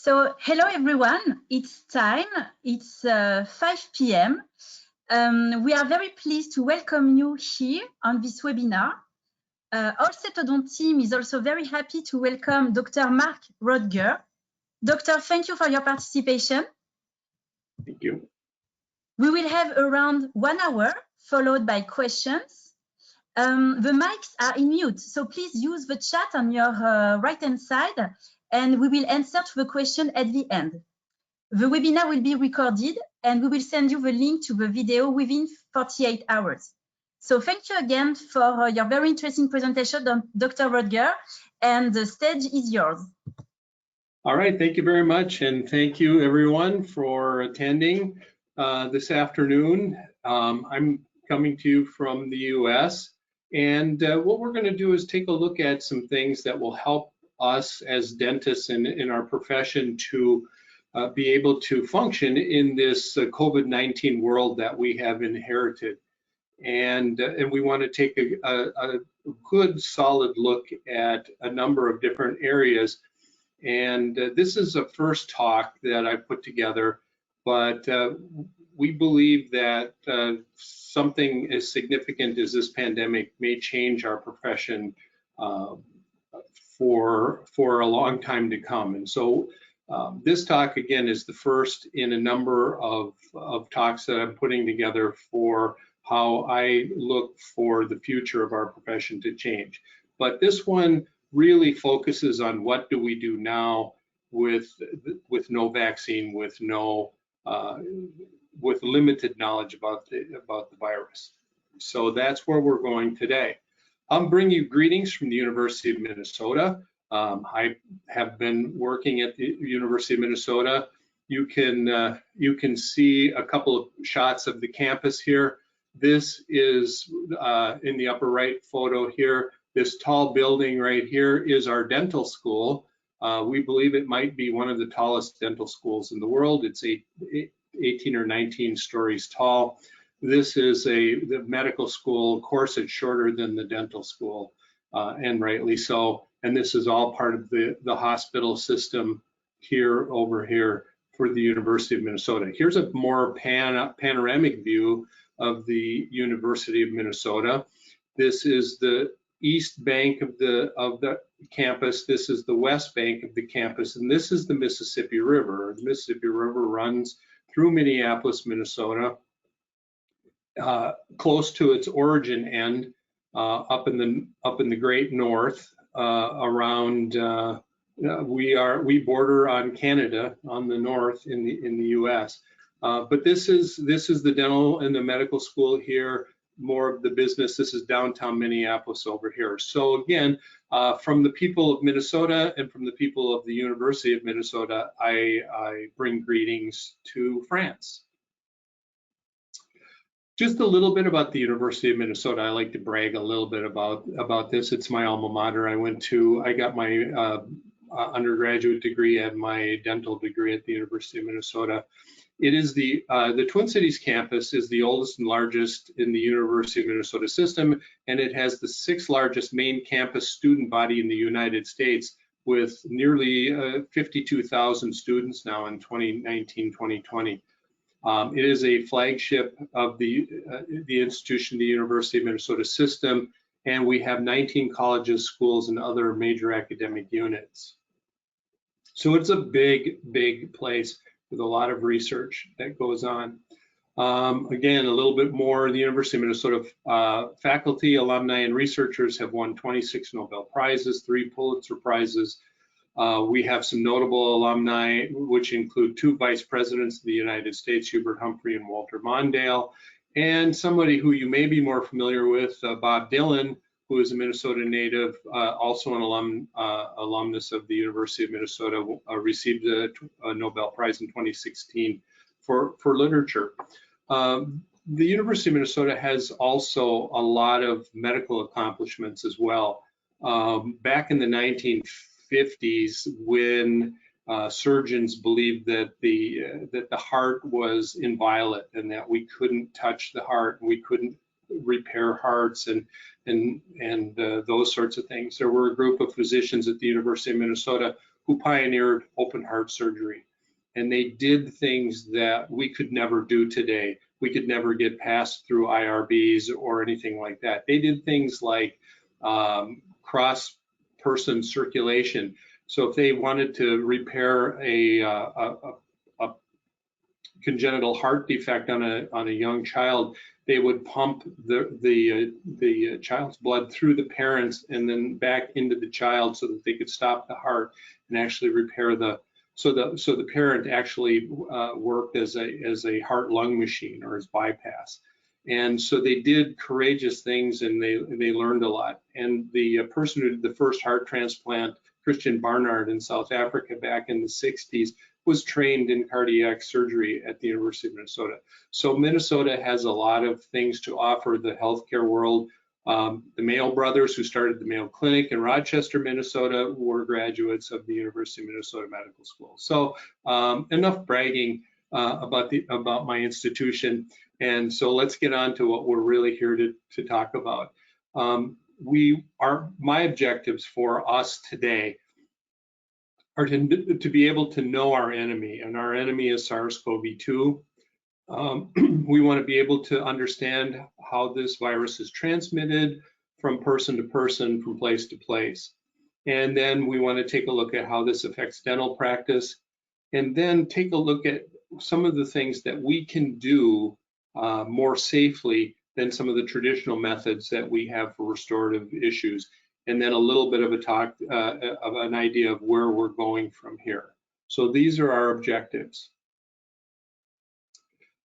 So hello everyone, it's time, it's 5 p.m. We are very pleased to welcome you here on this webinar. Our Septodont team is also very happy to welcome Dr. Roettger. Doctor, thank you for your participation. Thank you. We will have around 1 hour followed by questions. The mics are in mute, so please use the chat on your right-hand side and we will answer to the question at the end. The webinar will be recorded and we will send you the link to the video within 48 hours. So thank you again for your very interesting presentation, Dr. Roettger, and the stage is yours. All right, thank you very much, and thank you everyone for attending this afternoon. I'm coming to you from the US, and what we're going to do is take a look at some things that will help us as dentists in our profession to be able to function in this COVID-19 world that we have inherited. And we want to take a good solid look at a number of different areas. And this is a first talk that I put together, but we believe that something as significant as this pandemic may change our profession for a long time to come. And so this talk, again, is the first in a number of talks that I'm putting together for how I look for the future of our profession to change. But this one really focuses on what do we do now with no vaccine, with limited knowledge about the virus. So that's where we're going today. I'll bring you greetings from the University of Minnesota. I have been working at the University of Minnesota. You can see a couple of shots of the campus here. This is in the upper right photo here. This tall building right here is our dental school. We believe it might be one of the tallest dental schools in the world. It's 18 or 19 stories tall. This is the medical school. Of course, it's shorter than the dental school, and rightly so. And this is all part of the hospital system over here for the University of Minnesota. Here's a more panoramic view of the University of Minnesota. This is the east bank of the campus. This is the west bank of the campus, and this is the Mississippi River. The Mississippi River runs through Minneapolis, Minnesota, close to its origin end, up in the great north. Around we border on Canada on the north in the U.S. But this is the dental and the medical school here. More of the business. This is downtown Minneapolis over here. So again, from the people of Minnesota and from the people of the University of Minnesota, I bring greetings to France. Just a little bit about the University of Minnesota. I like to brag a little bit about this. It's my alma mater. I got my undergraduate degree and my dental degree at the University of Minnesota. It is the Twin Cities campus is the oldest and largest in the University of Minnesota system, and it has the 6th largest main campus student body in the United States, with nearly 52,000 students now in 2019-2020. It is a flagship of the institution, the University of Minnesota system, and we have 19 colleges, schools, and other major academic units. So it's a big place with a lot of research that goes on. Again, a little bit more, the University of Minnesota faculty, alumni, and researchers have won 26 Nobel Prizes, 3 Pulitzer Prizes. We have some notable alumni, which include 2 vice presidents of the United States, Hubert Humphrey and Walter Mondale, and somebody who you may be more familiar with, Bob Dylan, who is a Minnesota native, also an alumnus of the University of Minnesota, received a Nobel Prize in 2016 for literature. The University of Minnesota has also a lot of medical accomplishments as well. Back in the 1950s, when surgeons believed that the heart was inviolate and that we couldn't touch the heart, and we couldn't repair hearts and those sorts of things. There were a group of physicians at the University of Minnesota who pioneered open heart surgery. And they did things that we could never do today. We could never get passed through IRBs or anything like that. They did things like cross-person circulation. So if they wanted to repair a congenital heart defect on a young child, they would pump the child's blood through the parents and then back into the child so that they could stop the heart and actually repair so the parent actually worked as a heart-lung machine or as bypass. And so they did courageous things, and they learned a lot. And the person who did the first heart transplant, Christian Barnard in South Africa back in the 60s, was trained in cardiac surgery at the University of Minnesota. So Minnesota has a lot of things to offer the healthcare world. The Mayo brothers, who started the Mayo Clinic in Rochester, Minnesota, were graduates of the University of Minnesota Medical School. So enough bragging about my institution. And so let's get on to what we're really here to talk about. My objectives for us today are to be able to know our enemy, and our enemy is SARS-CoV-2. We want to be able to understand how this virus is transmitted from person to person, from place to place. And then we want to take a look at how this affects dental practice, and then take a look at some of the things that we can do more safely than some of the traditional methods that we have for restorative issues. And then a little bit of a talk of an idea of where we're going from here. So these are our objectives.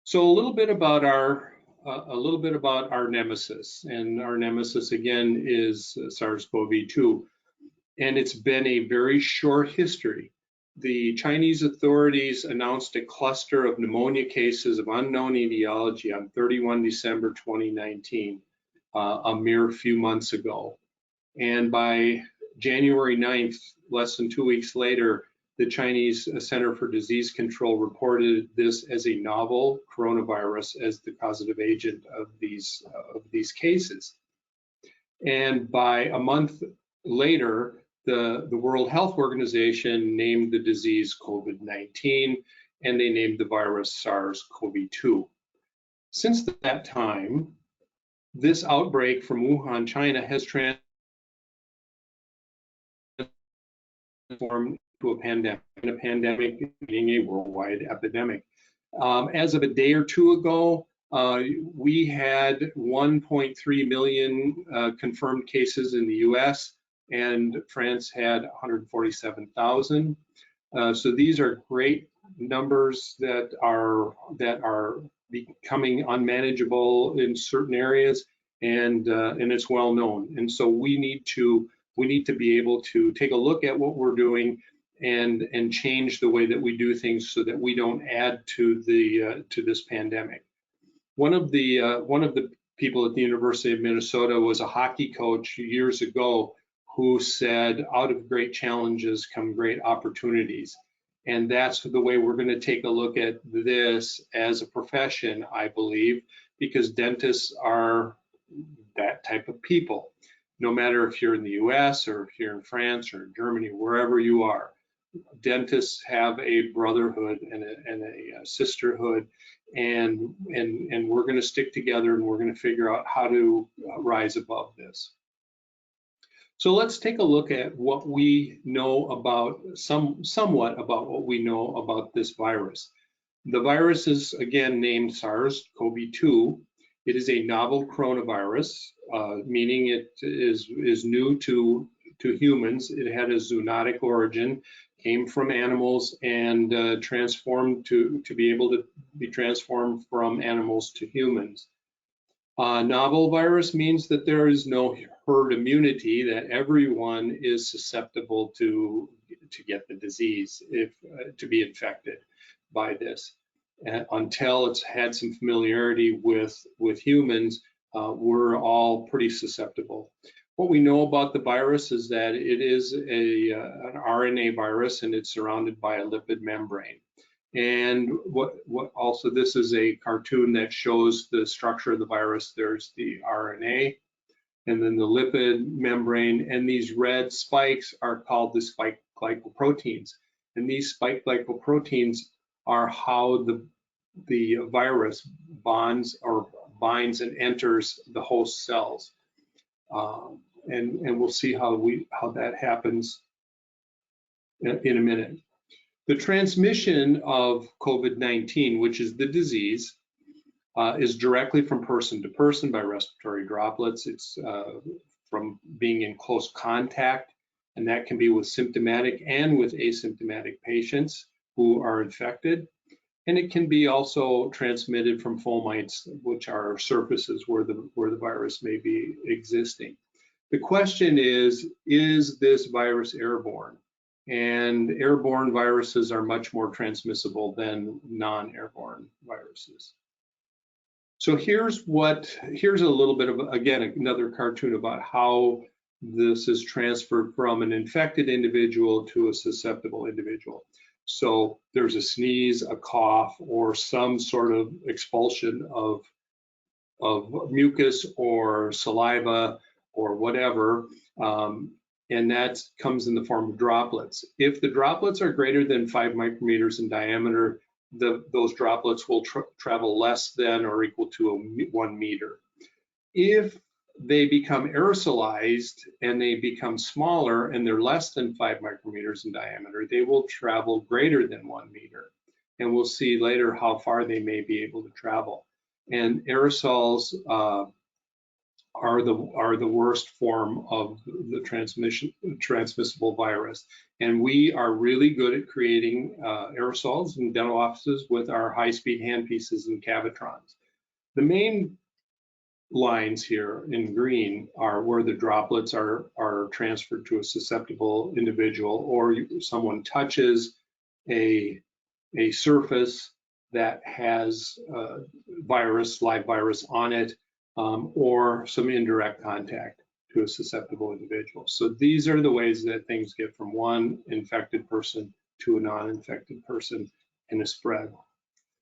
So a little bit about our nemesis, and our nemesis again is SARS-CoV-2, and it's been a very short history. The Chinese authorities announced a cluster of pneumonia cases of unknown etiology on 31 December 2019, a mere few months ago. And by January 9th, less than 2 weeks later, the Chinese Center for Disease Control reported this as a novel coronavirus as the causative agent of these cases. And by a month later, the World Health Organization named the disease COVID-19, and they named the virus SARS-CoV-2. Since that time, this outbreak from Wuhan, China, has transformed to a pandemic being a worldwide epidemic. As of a day or two ago, we had 1.3 million confirmed cases in the US, and France had 147,000. So these are great numbers that are becoming unmanageable in certain areas, and it's well known. And so we need to be able to take a look at what we're doing and change the way that we do things so that we don't add to this pandemic. One of the people at the University of Minnesota was a hockey coach years ago who said, out of great challenges come great opportunities. And that's the way we're going to take a look at this as a profession, I believe, because dentists are that type of people. No matter if you're in the US or if you're in France or Germany, wherever you are, dentists have a brotherhood and a sisterhood, and we're going to stick together, and we're going to figure out how to rise above this. So let's take a look at what we know about, somewhat about what we know about this virus. The virus is again named SARS-CoV-2. It is a novel coronavirus, meaning it is new to humans. It had a zoonotic origin, came from animals, and transformed to be able to be transformed from animals to humans. Novel virus means that there is no herd immunity, that everyone is susceptible to get the disease, to be infected by this. Until it's had some familiarity with humans, we're all pretty susceptible. What we know about the virus is that it is an RNA virus, and it's surrounded by a lipid membrane. And what also, this is a cartoon that shows the structure of the virus. There's the RNA, and then the lipid membrane, and these red spikes are called the spike glycoproteins. And these spike glycoproteins are how the virus binds and enters the host cells. And we'll see how that happens in a minute. The transmission of COVID-19, which is the disease, is directly from person to person by respiratory droplets. It's from being in close contact, and that can be with symptomatic and with asymptomatic patients who are infected. And it can be also transmitted from fomites, which are surfaces where the virus may be existing. The question is this virus airborne? And airborne viruses are much more transmissible than non-airborne viruses. So here's a little bit of, again, another cartoon about how this is transferred from an infected individual to a susceptible individual. So there's a sneeze, a cough, or some sort of expulsion of mucus or saliva or whatever, and that comes in the form of droplets. If the droplets are greater than 5 micrometers in diameter, those droplets will travel less than or equal to 1 meter. If they become aerosolized and they become smaller and they're less than 5 micrometers in diameter, they will travel greater than 1 meter. And we'll see later how far they may be able to travel. And aerosols are the worst form of the transmissible virus. And we are really good at creating aerosols in dental offices with our high-speed handpieces and cavitrons. The main lines here in green are where the droplets are transferred to a susceptible individual, or someone touches a surface that has live virus on it, or some indirect contact to a susceptible individual. So these are the ways that things get from one infected person to a non-infected person in a spread.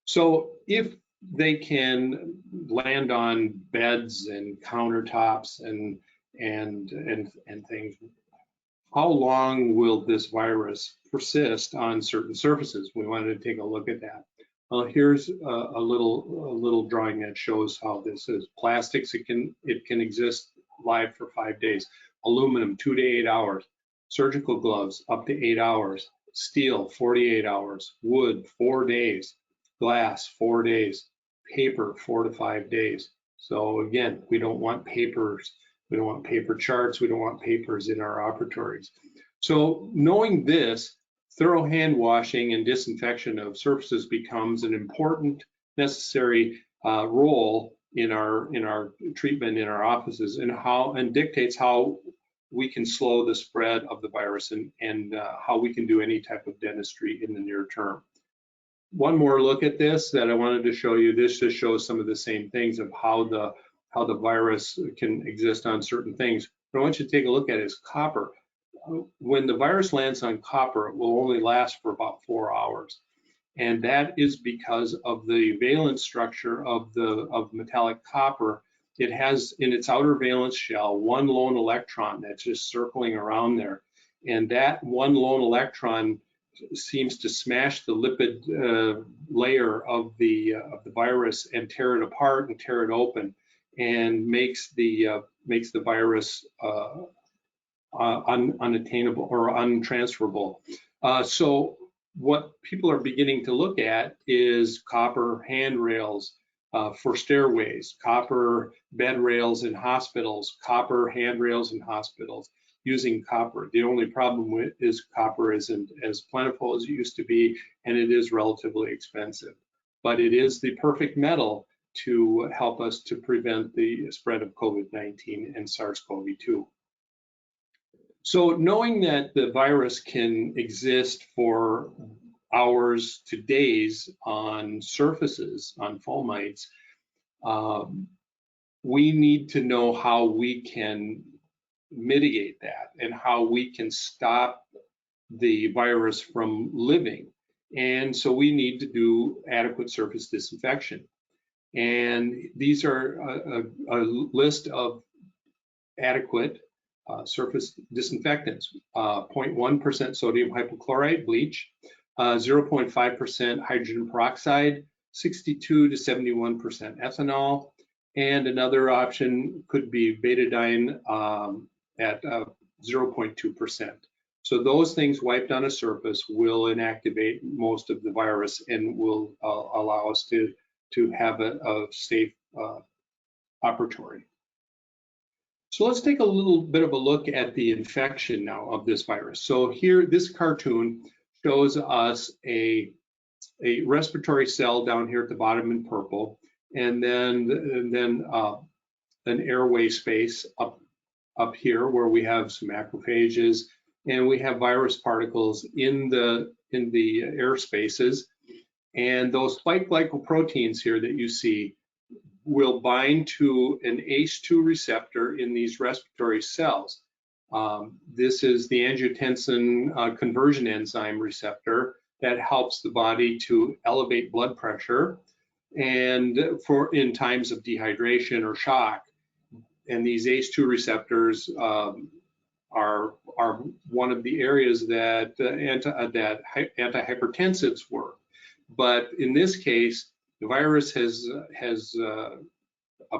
So if they can land on beds and countertops and things, how long will this virus persist on certain surfaces? We wanted to take a look at that. Well, here's a little drawing that shows how this is. Plastics, it can exist live for 5 days. Aluminum, 2 to 8 hours. Surgical gloves, up to 8 hours. Steel, 48 hours. Wood, 4 days. Glass, 4 days. Paper, 4 to 5 days. So again, we don't want papers. We don't want paper charts. We don't want papers in our operatories. So knowing this, thorough hand washing and disinfection of surfaces becomes an important, necessary role in our treatment in our offices, and dictates how we can slow the spread of the virus and how we can do any type of dentistry in the near term. One more look at this that I wanted to show you. This just shows some of the same things of how the virus can exist on certain things. What I want you to take a look at is copper. When the virus lands on copper, it will only last for about 4 hours. And that is because of the valence structure of metallic copper. It has in its outer valence shell one lone electron that's just circling around there. And that one lone electron seems to smash the lipid layer of the virus and tear it apart and tear it open, and makes the virus unattainable or untransferable. So what people are beginning to look at is copper handrails for stairways, copper bed rails in hospitals, copper handrails in hospitals, using copper. The only problem is copper isn't as plentiful as it used to be, and it is relatively expensive. But it is the perfect metal to help us to prevent the spread of COVID-19 and SARS-CoV-2. So knowing that the virus can exist for hours to days on surfaces, on fomites, we need to know how we can mitigate that and how we can stop the virus from living. And so we need to do adequate surface disinfection. And these are a list of adequate surface disinfectants, 0.1% sodium hypochlorite bleach, 0.5% hydrogen peroxide, 62 to 71% ethanol, and another option could be betadine at 0.2%. So those things wiped on a surface will inactivate most of the virus and will allow us to have a safe operatory. So let's take a little bit of a look at the infection now of this virus. So here, this cartoon shows us a respiratory cell down here at the bottom in purple, and then an airway space up here where we have some macrophages, and we have virus particles in the air spaces. And those spike glycoproteins here that you see will bind to an ACE2 receptor in these respiratory cells. This is the angiotensin conversion enzyme receptor that helps the body to elevate blood pressure and in times of dehydration or shock. And these ACE2 receptors are one of the areas that antihypertensives work. But in this case, the virus has a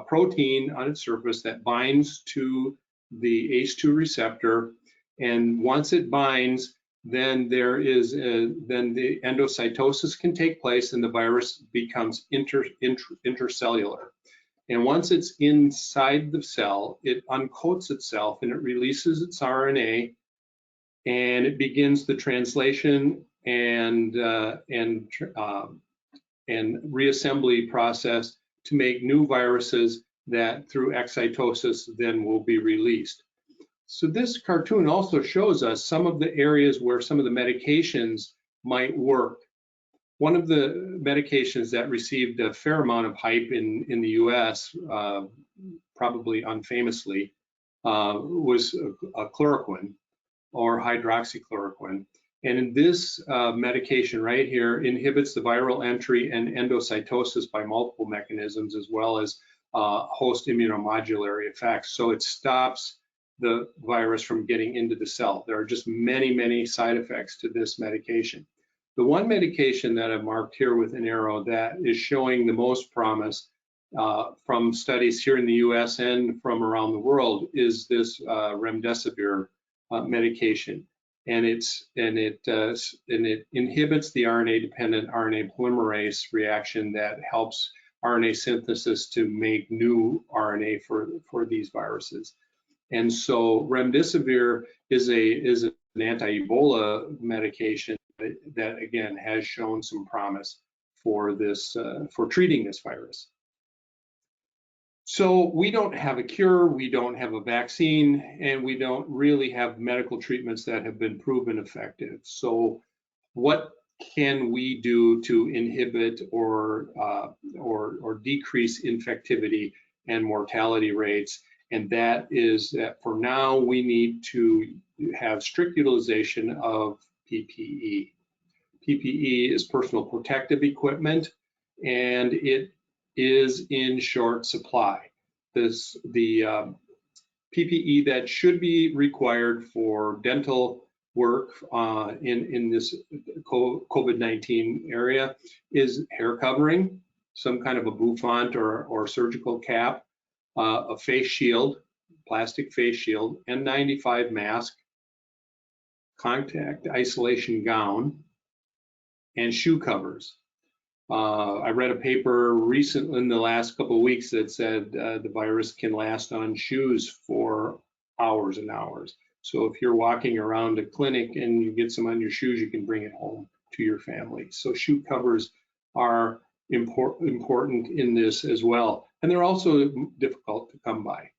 protein on its surface that binds to the ACE2 receptor, and once it binds, then then the endocytosis can take place, and the virus becomes intercellular. And once it's inside the cell, it uncoats itself and it releases its RNA, and it begins the translation and reassembly process to make new viruses that through excitosis then will be released. So this cartoon also shows us some of the areas where some of the medications might work. One of the medications that received a fair amount of hype in the US, probably unfamously, was chloroquine or hydroxychloroquine. And in this medication right here inhibits the viral entry and endocytosis by multiple mechanisms, as well as host immunomodulatory effects. So it stops the virus from getting into the cell. There are just many, many side effects to this medication. The one medication that I've marked here with an arrow that is showing the most promise from studies here in the US and from around the world is this remdesivir medication. And it inhibits the RNA-dependent RNA polymerase reaction that helps RNA synthesis to make new RNA for these viruses. And so remdesivir is an anti-Ebola medication that again has shown some promise for this for treating this virus. So we don't have a cure, we don't have a vaccine, and we don't really have medical treatments that have been proven effective. So what can we do to inhibit or decrease infectivity and mortality rates? And that is that for now we need to have strict utilization of PPE. PPE is personal protective equipment, and it is in short supply. The PPE that should be required for dental work in this COVID-19 area is hair covering, some kind of a bouffant or surgical cap, a face shield, plastic face shield, N95 mask, contact isolation gown, and shoe covers. I read a paper recently in the last couple of weeks that said the virus can last on shoes for hours and hours. So if you're walking around a clinic and you get some on your shoes, you can bring it home to your family. So shoe covers are important in this as well. And they're also difficult to come by.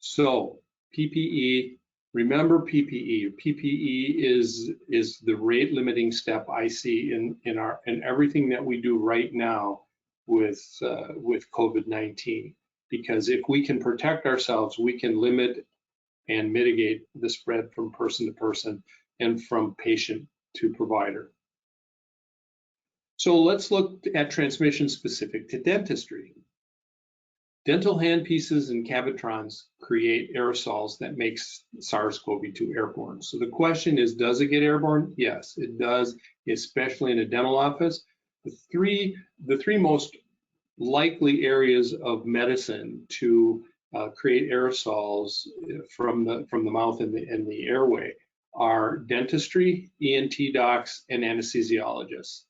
So PPE, remember PPE. PPE is the rate limiting step I see in everything that we do right now with COVID-19. Because if we can protect ourselves, we can limit and mitigate the spread from person to person and from patient to provider. So let's look at transmission specific to dentistry. Dental handpieces and cavitrons create aerosols that makes SARS-CoV-2 airborne. So the question is, does it get airborne? Yes, it does, especially in a dental office. The three most likely areas of medicine to create aerosols from the mouth and the airway are dentistry, ENT docs, and anesthesiologists.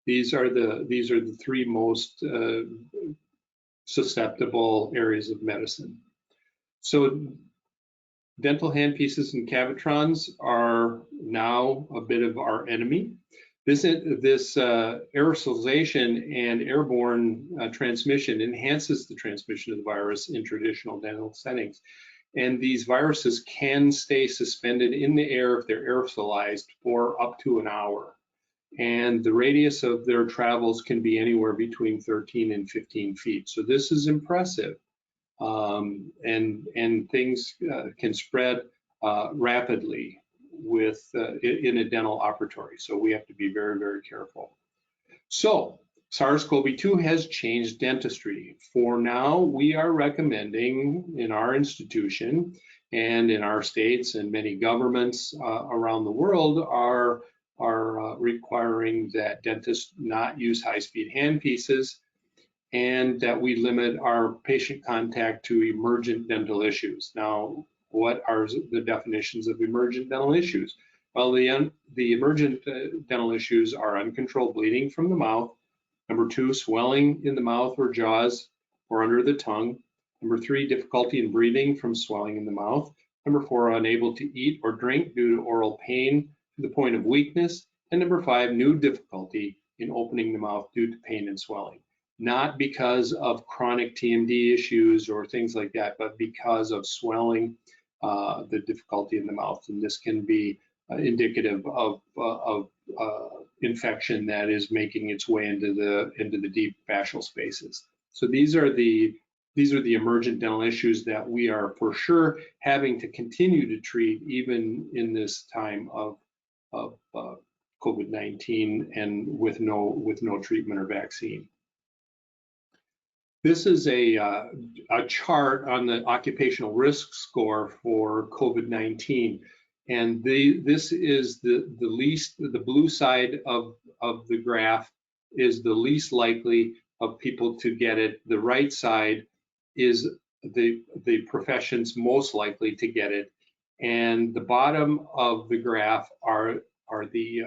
These are the three most susceptible areas of medicine. So dental handpieces and cavitrons are now a bit of our enemy. This aerosolization and airborne transmission enhances the transmission of the virus in traditional dental settings. And these viruses can stay suspended in the air if they're aerosolized for up to an hour. And the radius of their travels can be anywhere between 13 and 15 feet. So this is impressive. And things can spread rapidly in a dental operatory. So we have to be very, very careful. So SARS-CoV-2 has changed dentistry. For now, we are recommending in our institution and in our states, and many governments around the world are requiring that dentists not use high-speed handpieces, and that we limit our patient contact to emergent dental issues. Now, what are the definitions of emergent dental issues? Well, the emergent dental issues are uncontrolled bleeding from the mouth. Number 2, swelling in the mouth or jaws or under the tongue. Number 3, difficulty in breathing from swelling in the mouth. Number 4, unable to eat or drink due to oral pain to the point of weakness. And number 5, new difficulty in opening the mouth due to pain and swelling. Not because of chronic TMD issues or things like that, but because of swelling, the difficulty in the mouth. And this can be indicative of infection that is making its way into the deep fascial spaces. So these are the emergent dental issues that we are for sure having to continue to treat even in this time of COVID-19 and with no treatment or vaccine. This is a chart on the occupational risk score for COVID-19, and this is the blue side of the graph is the least likely of people to get it. The right side is the professions most likely to get it, and the bottom of the graph are the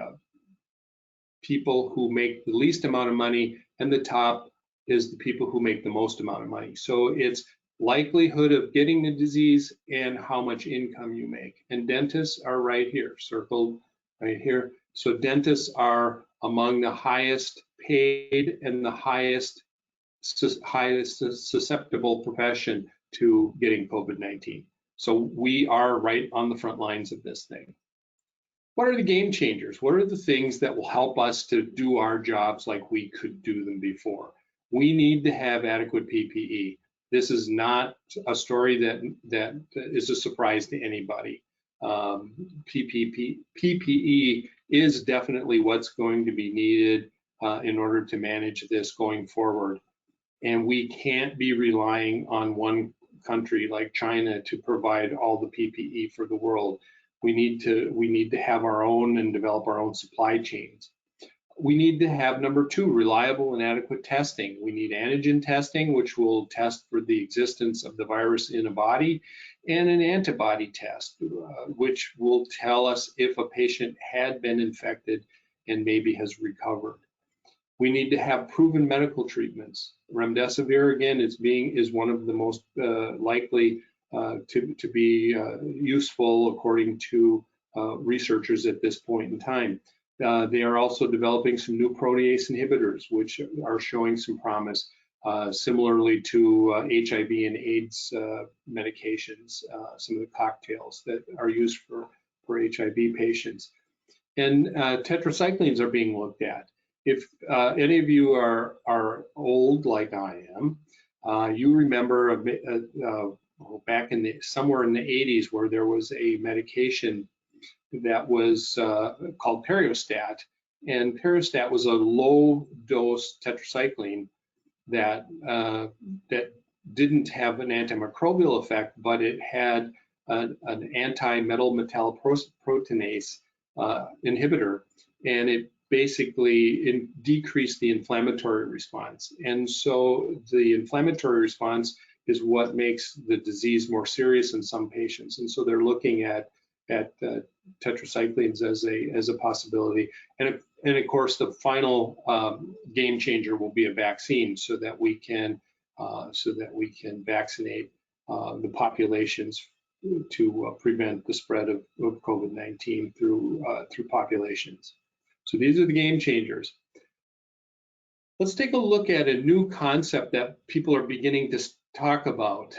people who make the least amount of money, and the top is the people who make the most amount of money. So it's likelihood of getting the disease and how much income you make. And dentists are right here, circled right here. So dentists are among the highest paid and the highest susceptible profession to getting COVID-19. So we are right on the front lines of this thing. What are the game changers? What are the things that will help us to do our jobs like we could do them before? We need to have adequate PPE. This is not a story that is a surprise to anybody. PPE is definitely what's going to be needed in order to manage this going forward. And we can't be relying on one country like China to provide all the PPE for the world. We need to have our own and develop our own supply chains. We need to have, number 2, reliable and adequate testing. We need antigen testing, which will test for the existence of the virus in a body, and an antibody test, which will tell us if a patient had been infected and maybe has recovered. We need to have proven medical treatments. Remdesivir, again, is one of the most likely to be useful according to researchers at this point in time. They are also developing some new protease inhibitors, which are showing some promise, similarly to HIV and AIDS medications, some of the cocktails that are used for HIV patients. And tetracyclines are being looked at. If any of you are old like I am, you remember back somewhere in the 80s where there was a medication that was called Peristat, and Peristat was a low-dose tetracycline that didn't have an antimicrobial effect, but it had an anti-metal metalloproteinase inhibitor, and it basically decreased the inflammatory response. And so the inflammatory response is what makes the disease more serious in some patients. And so they're looking at tetracyclines as a possibility. And of course, the final game changer will be a vaccine, so that we can vaccinate the populations to prevent the spread of COVID-19 through populations. So these are the game changers. Let's take a look at a new concept that people are beginning to talk about,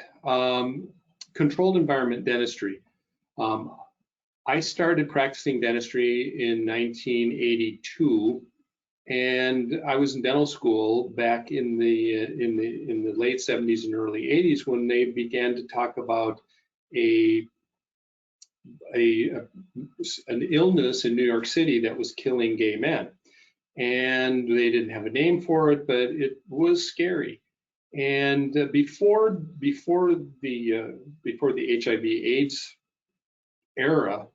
controlled environment dentistry. I started practicing dentistry in 1982, and I was in dental school back in the late 70s and early 80s when they began to talk about an illness in New York City that was killing gay men. And they didn't have a name for it, but it was scary. And before the HIV/AIDS era,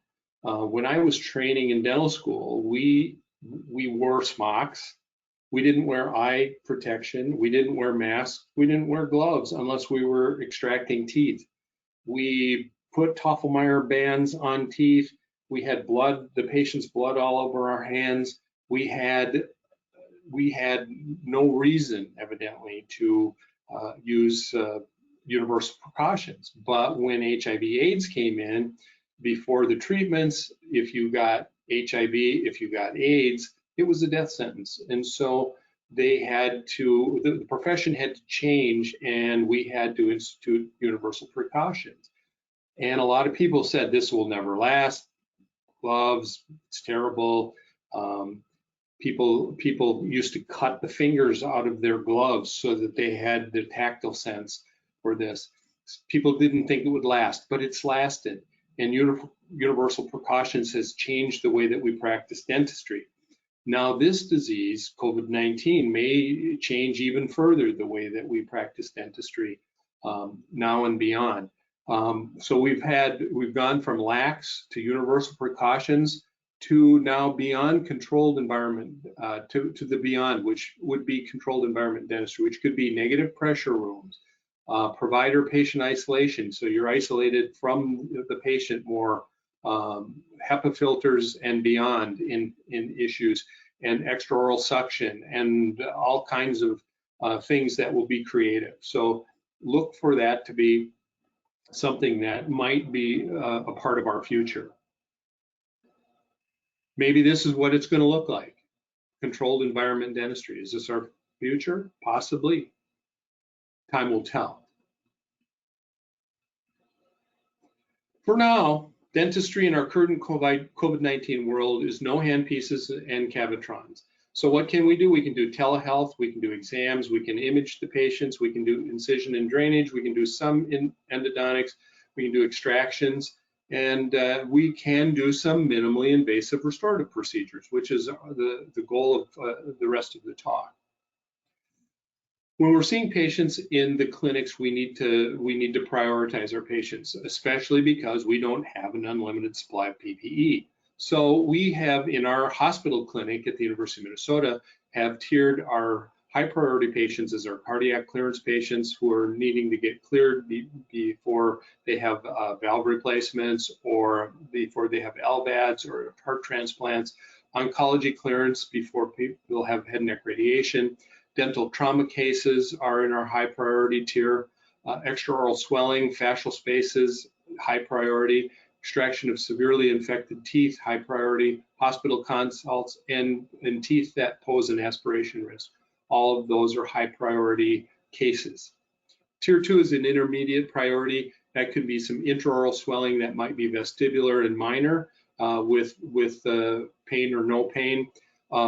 when I was training in dental school, we wore smocks. We didn't wear eye protection. We didn't wear masks. We didn't wear gloves unless we were extracting teeth. We put Toffelmeyer bands on teeth. We had blood, the patient's blood all over our hands. We had no reason, evidently, to use universal precautions. But when HIV/AIDS came in, before the treatments, if you got HIV, if you got AIDS, it was a death sentence. And so they had to, the profession had to change, and we had to institute universal precautions. And a lot of people said this will never last. Gloves, it's terrible. People used to cut the fingers out of their gloves so that they had the tactile sense for this. People didn't think it would last, but it's lasted. And universal precautions has changed the way that we practice dentistry. Now this disease, COVID-19, may change even further the way that we practice dentistry now and beyond. So we've gone from lax to universal precautions to now beyond controlled environment, to the beyond, which would be controlled environment dentistry, which could be negative pressure rooms, provider-patient isolation, so you're isolated from the patient more, HEPA filters and beyond in issues, and extraoral suction, and all kinds of things that will be creative. So look for that to be something that might be a part of our future. Maybe this is what it's going to look like. Controlled environment dentistry. Is this our future? Possibly. Time will tell. For now, dentistry in our current COVID-19 world is no handpieces and cavitrons. So what can we do? We can do telehealth, we can do exams, we can image the patients, we can do incision and drainage, we can do some endodontics, we can do extractions, and we can do some minimally invasive restorative procedures, which is the goal of the rest of the talk. When we're seeing patients in the clinics, we need to prioritize our patients, especially because we don't have an unlimited supply of PPE. So we have in our hospital clinic at the University of Minnesota have tiered our high priority patients as our cardiac clearance patients who are needing to get cleared before they have valve replacements or before they have LVADs or heart transplants, oncology clearance before people have head and neck radiation. Dental trauma cases are in our high priority tier. Extraoral swelling, fascial spaces, high priority. Extraction of severely infected teeth, high priority. Hospital consults and teeth that pose an aspiration risk. All of those are high priority cases. Tier 2 is an intermediate priority. That could be some intraoral swelling that might be vestibular and minor with pain or no pain.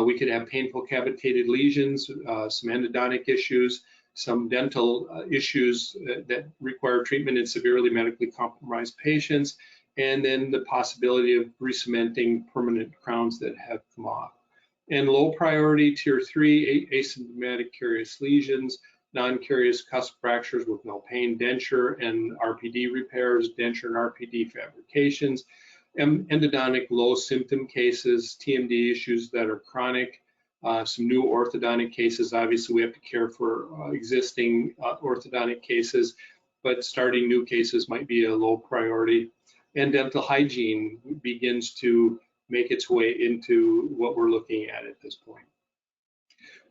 We could have painful cavitated lesions, some endodontic issues, some dental issues that require treatment in severely medically compromised patients, and then the possibility of re-cementing permanent crowns that have come off. And low priority, tier 3, asymptomatic carious lesions, non-carious cusp fractures with no pain, denture and RPD repairs, denture and RPD fabrications, endodontic low symptom cases, TMD issues that are chronic, some new orthodontic cases. Obviously, we have to care for existing orthodontic cases, but starting new cases might be a low priority. And dental hygiene begins to make its way into what we're looking at this point.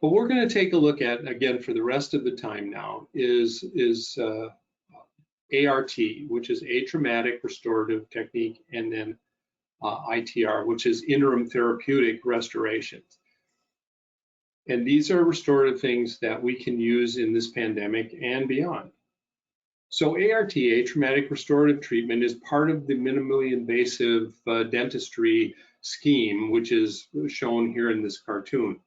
What we're going to take a look at, again, for the rest of the time now is ART, which is Atraumatic Restorative Technique, and then ITR, which is Interim Therapeutic Restorations. And these are restorative things that we can use in this pandemic and beyond. So ART, Atraumatic Restorative Treatment, is part of the minimally invasive dentistry scheme, which is shown here in this cartoon.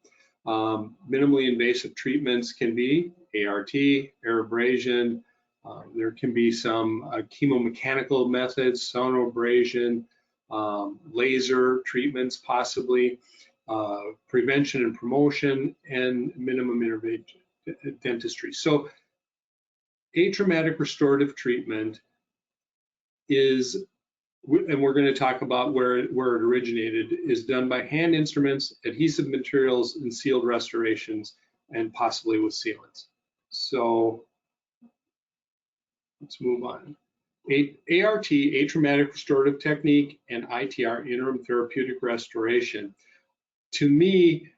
Minimally invasive treatments can be ART, aerabrasion, there can be some chemomechanical methods, sonoabrasion, laser treatments possibly, prevention and promotion, and minimum intervention dentistry. So atraumatic restorative treatment is, and we're going to talk about where it originated, is done by hand instruments, adhesive materials, and sealed restorations, and possibly with sealants. So let's move on. ART, Atraumatic Restorative Technique, and ITR, Interim Therapeutic Restoration. To me,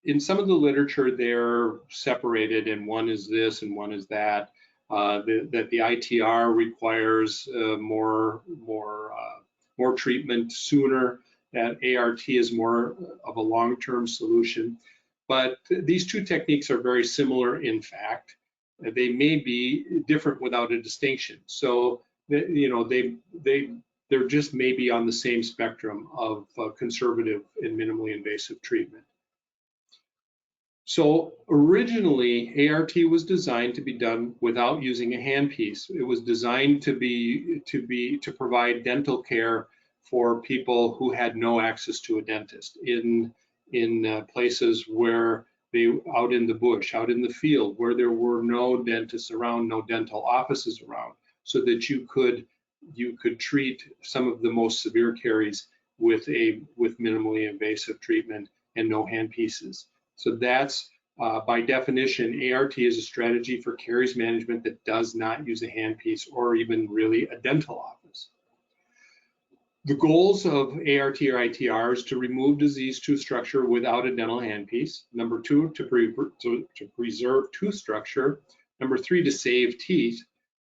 in some of the literature, they're separated, and one is this and one is that. That the ITR requires more treatment sooner. That ART is more of a long-term solution. But these two techniques are very similar in fact. They may be different without a distinction. So you know, they're just maybe on the same spectrum of conservative and minimally invasive treatment. So originally, ART was designed to be done without using a handpiece. It was designed to provide dental care for people who had no access to a dentist in places where out in the bush, out in the field, where there were no dentists around, no dental offices around, so that you could treat some of the most severe caries with minimally invasive treatment and no handpieces. So that's, by definition, ART is a strategy for caries management that does not use a handpiece or even really a dental office. The goals of ART or ITR is to remove diseased tooth structure without a dental handpiece. Number two, to preserve tooth structure. Number three, to save teeth.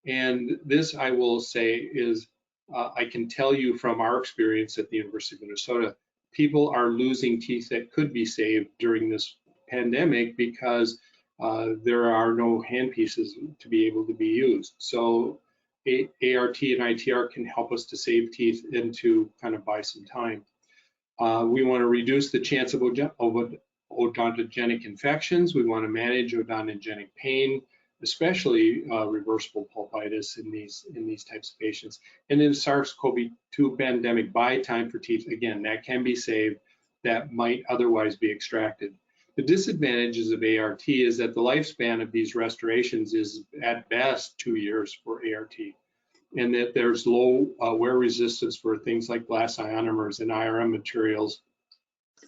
And this, I will say, is, I can tell you from our experience at the University of Minnesota, people are losing teeth that could be saved during this pandemic because there are no handpieces to be able to be used. So ART and ITR can help us to save teeth and to kind of buy some time. We want to reduce the chance of odontogenic infections. We want to manage odontogenic pain, especially reversible pulpitis in these types of patients. And then SARS-CoV-2 pandemic, buy time for teeth. Again, that can be saved, that might otherwise be extracted. The disadvantages of ART is that the lifespan of these restorations is at best 2 years for ART, and that there's low wear resistance for things like glass ionomers and IRM materials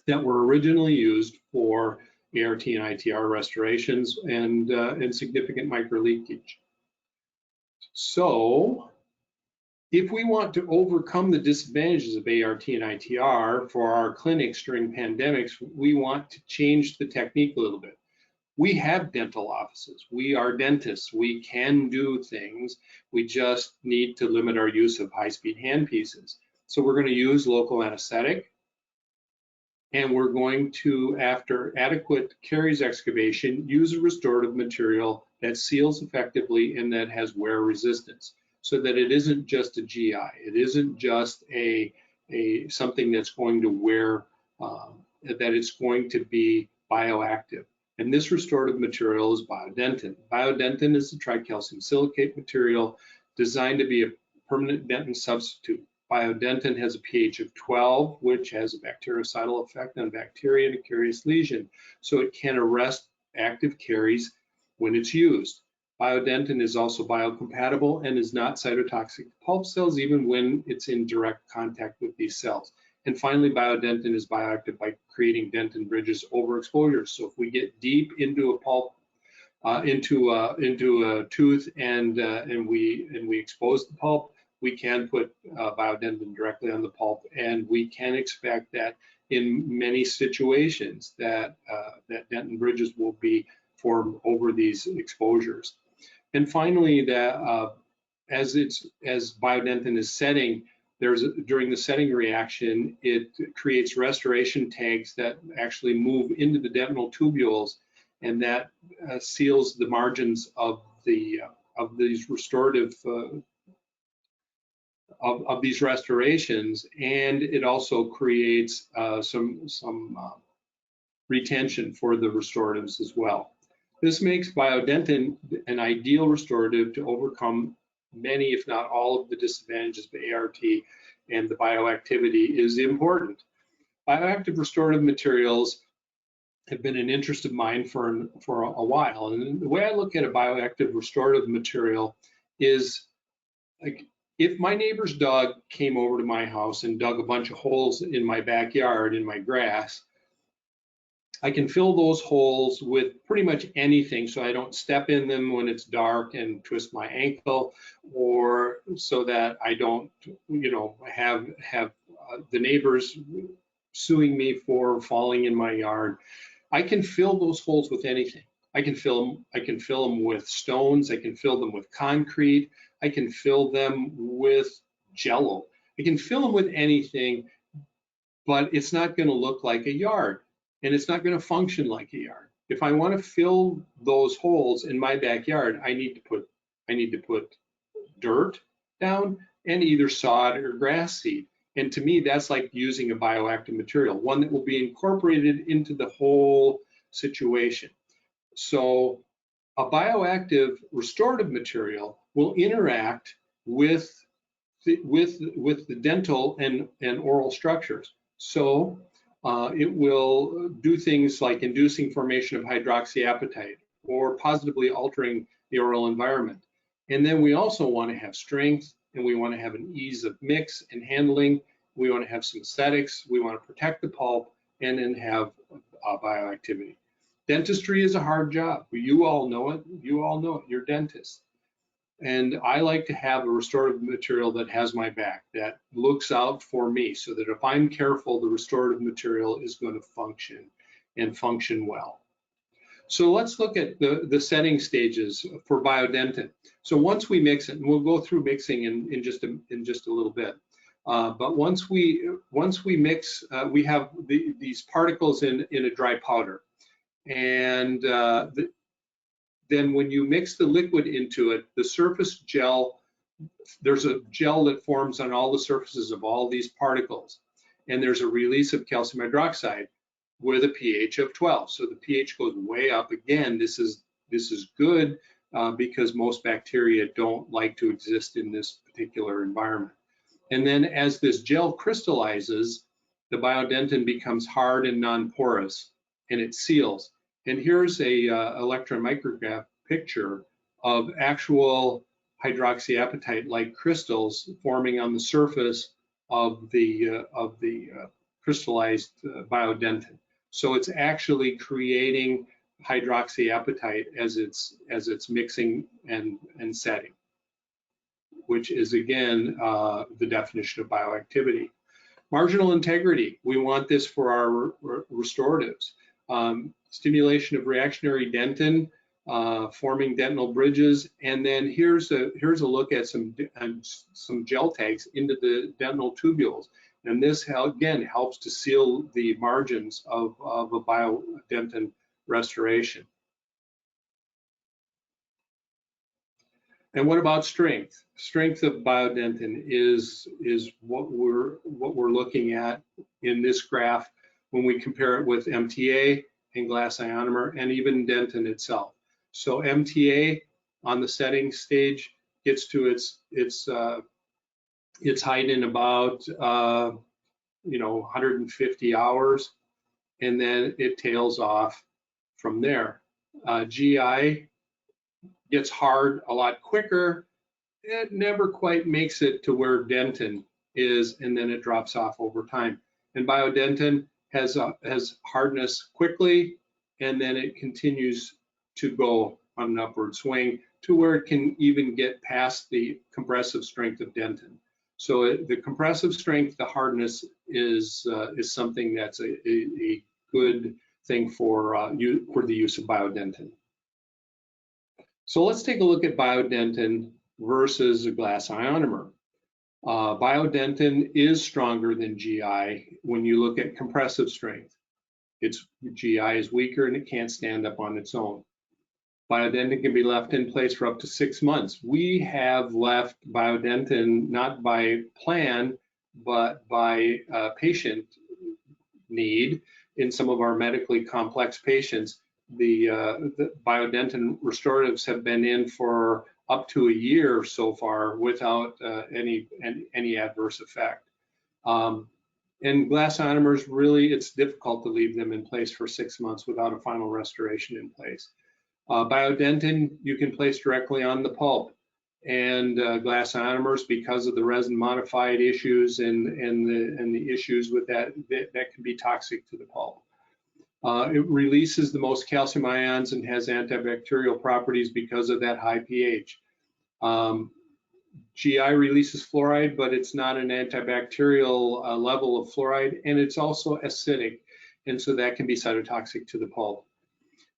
that were originally used for ART and ITR restorations, and significant micro leakage. So if we want to overcome the disadvantages of ART and ITR for our clinics during pandemics, we want to change the technique a little bit. We have dental offices. We are dentists. We can do things. We just need to limit our use of high-speed handpieces. So we're going to use local anesthetic, and we're going to, after adequate caries excavation, use a restorative material that seals effectively and that has wear resistance, so that it isn't just a GI. It isn't just something that's going to wear, that it's going to be bioactive. And this restorative material is BIODENTINE. BIODENTINE is a tricalcium silicate material designed to be a permanent dentin substitute. BIODENTINE has a pH of 12, which has a bactericidal effect on bacteria and a carious lesion. So it can arrest active caries when it's used. BIODENTINE is also biocompatible and is not cytotoxic to pulp cells even when it's in direct contact with these cells. And finally, BIODENTINE is bioactive by creating dentin bridges over exposure. So if we get deep into a pulp, into a tooth, and we expose the pulp, we can put BIODENTINE directly on the pulp, and we can expect that in many situations that that dentin bridges will be formed over these exposures. And finally, that as BIODENTINE is setting, during the setting reaction, it creates restoration tags that actually move into the dental tubules, and that seals the margins of these restorative of these restorations, and it also creates some retention for the restoratives as well. This makes BIODENTINE an ideal restorative to overcome many, if not all, of the disadvantages of ART, and the bioactivity is important. Bioactive restorative materials have been an interest of mine for a while, and the way I look at a bioactive restorative material is, like, if my neighbor's dog came over to my house and dug a bunch of holes in my backyard in my grass, I can fill those holes with pretty much anything, so I don't step in them when it's dark and twist my ankle, or so that I don't, have the neighbors suing me for falling in my yard. I can fill those holes with anything. I can fill them with stones. I can fill them with concrete. I can fill them with Jello. I can fill them with anything, but it's not going to look like a yard, and it's not going to function like a yard. If I want to fill those holes in my backyard, I need to put dirt down and either sod or grass seed. And to me, that's like using a bioactive material, one that will be incorporated into the whole situation. So a bioactive restorative material will interact with the dental and oral structures. So it will do things like inducing formation of hydroxyapatite or positively altering the oral environment. And then we also want to have strength, and we want to have an ease of mix and handling. We want to have some aesthetics. We want to protect the pulp and then have bioactivity. Dentistry is a hard job. You all know it. You all know it. You're dentists. And I like to have a restorative material that has my back, that looks out for me, so that if I'm careful, the restorative material is going to function and function well. So let's look at the setting stages for BIODENTINE. So once we mix it, and we'll go through mixing in just a little bit. But once we mix, we have these particles in a dry powder, and then when you mix the liquid into it, the surface gel, there's a gel that forms on all the surfaces of all these particles, and there's a release of calcium hydroxide with a pH of 12. So the pH goes way up. Again, this is good because most bacteria don't like to exist in this particular environment. And then as this gel crystallizes, the BIODENTINE becomes hard and non-porous, and it seals. And here's a electron micrograph picture of actual hydroxyapatite-like crystals forming on the surface of the crystallized BIODENTINE. So it's actually creating hydroxyapatite as it's mixing and setting, which is again the definition of bioactivity. Marginal integrity, we want this for our restoratives. Stimulation of reactionary dentin, forming dental bridges, and then here's a look at some gel tags into the dental tubules. And this again helps to seal the margins of a BIODENTINE restoration. And what about strength? Strength of BIODENTINE is what we're looking at in this graph when we compare it with MTA and glass ionomer and even dentin itself. So MTA on the setting stage gets to its height in about 150 hours, and then it tails off from there. GI gets hard a lot quicker. It never quite makes it to where dentin is, and then it drops off over time. And BIODENTINE has hardness quickly, and then it continues to go on an upward swing to where it can even get past the compressive strength of dentin. So the compressive strength, the hardness is something that's a good thing for the use of BIODENTINE. So let's take a look at BIODENTINE versus a glass ionomer. BIODENTINE is stronger than GI when you look at compressive strength. Its GI is weaker and it can't stand up on its own. BIODENTINE can be left in place for up to 6 months. We have left BIODENTINE not by plan, but by patient need. In some of our medically complex patients, the BIODENTINE restoratives have been in for up to a year so far without any adverse effect. And glass ionomers, really, it's difficult to leave them in place for 6 months without a final restoration in place. BIODENTINE you can place directly on the pulp, and glass ionomers, because of the resin modified issues and the issues with that can be toxic to the pulp. It releases the most calcium ions and has antibacterial properties because of that high pH. GI releases fluoride, but it's not an antibacterial level of fluoride, and it's also acidic, and so that can be cytotoxic to the pulp.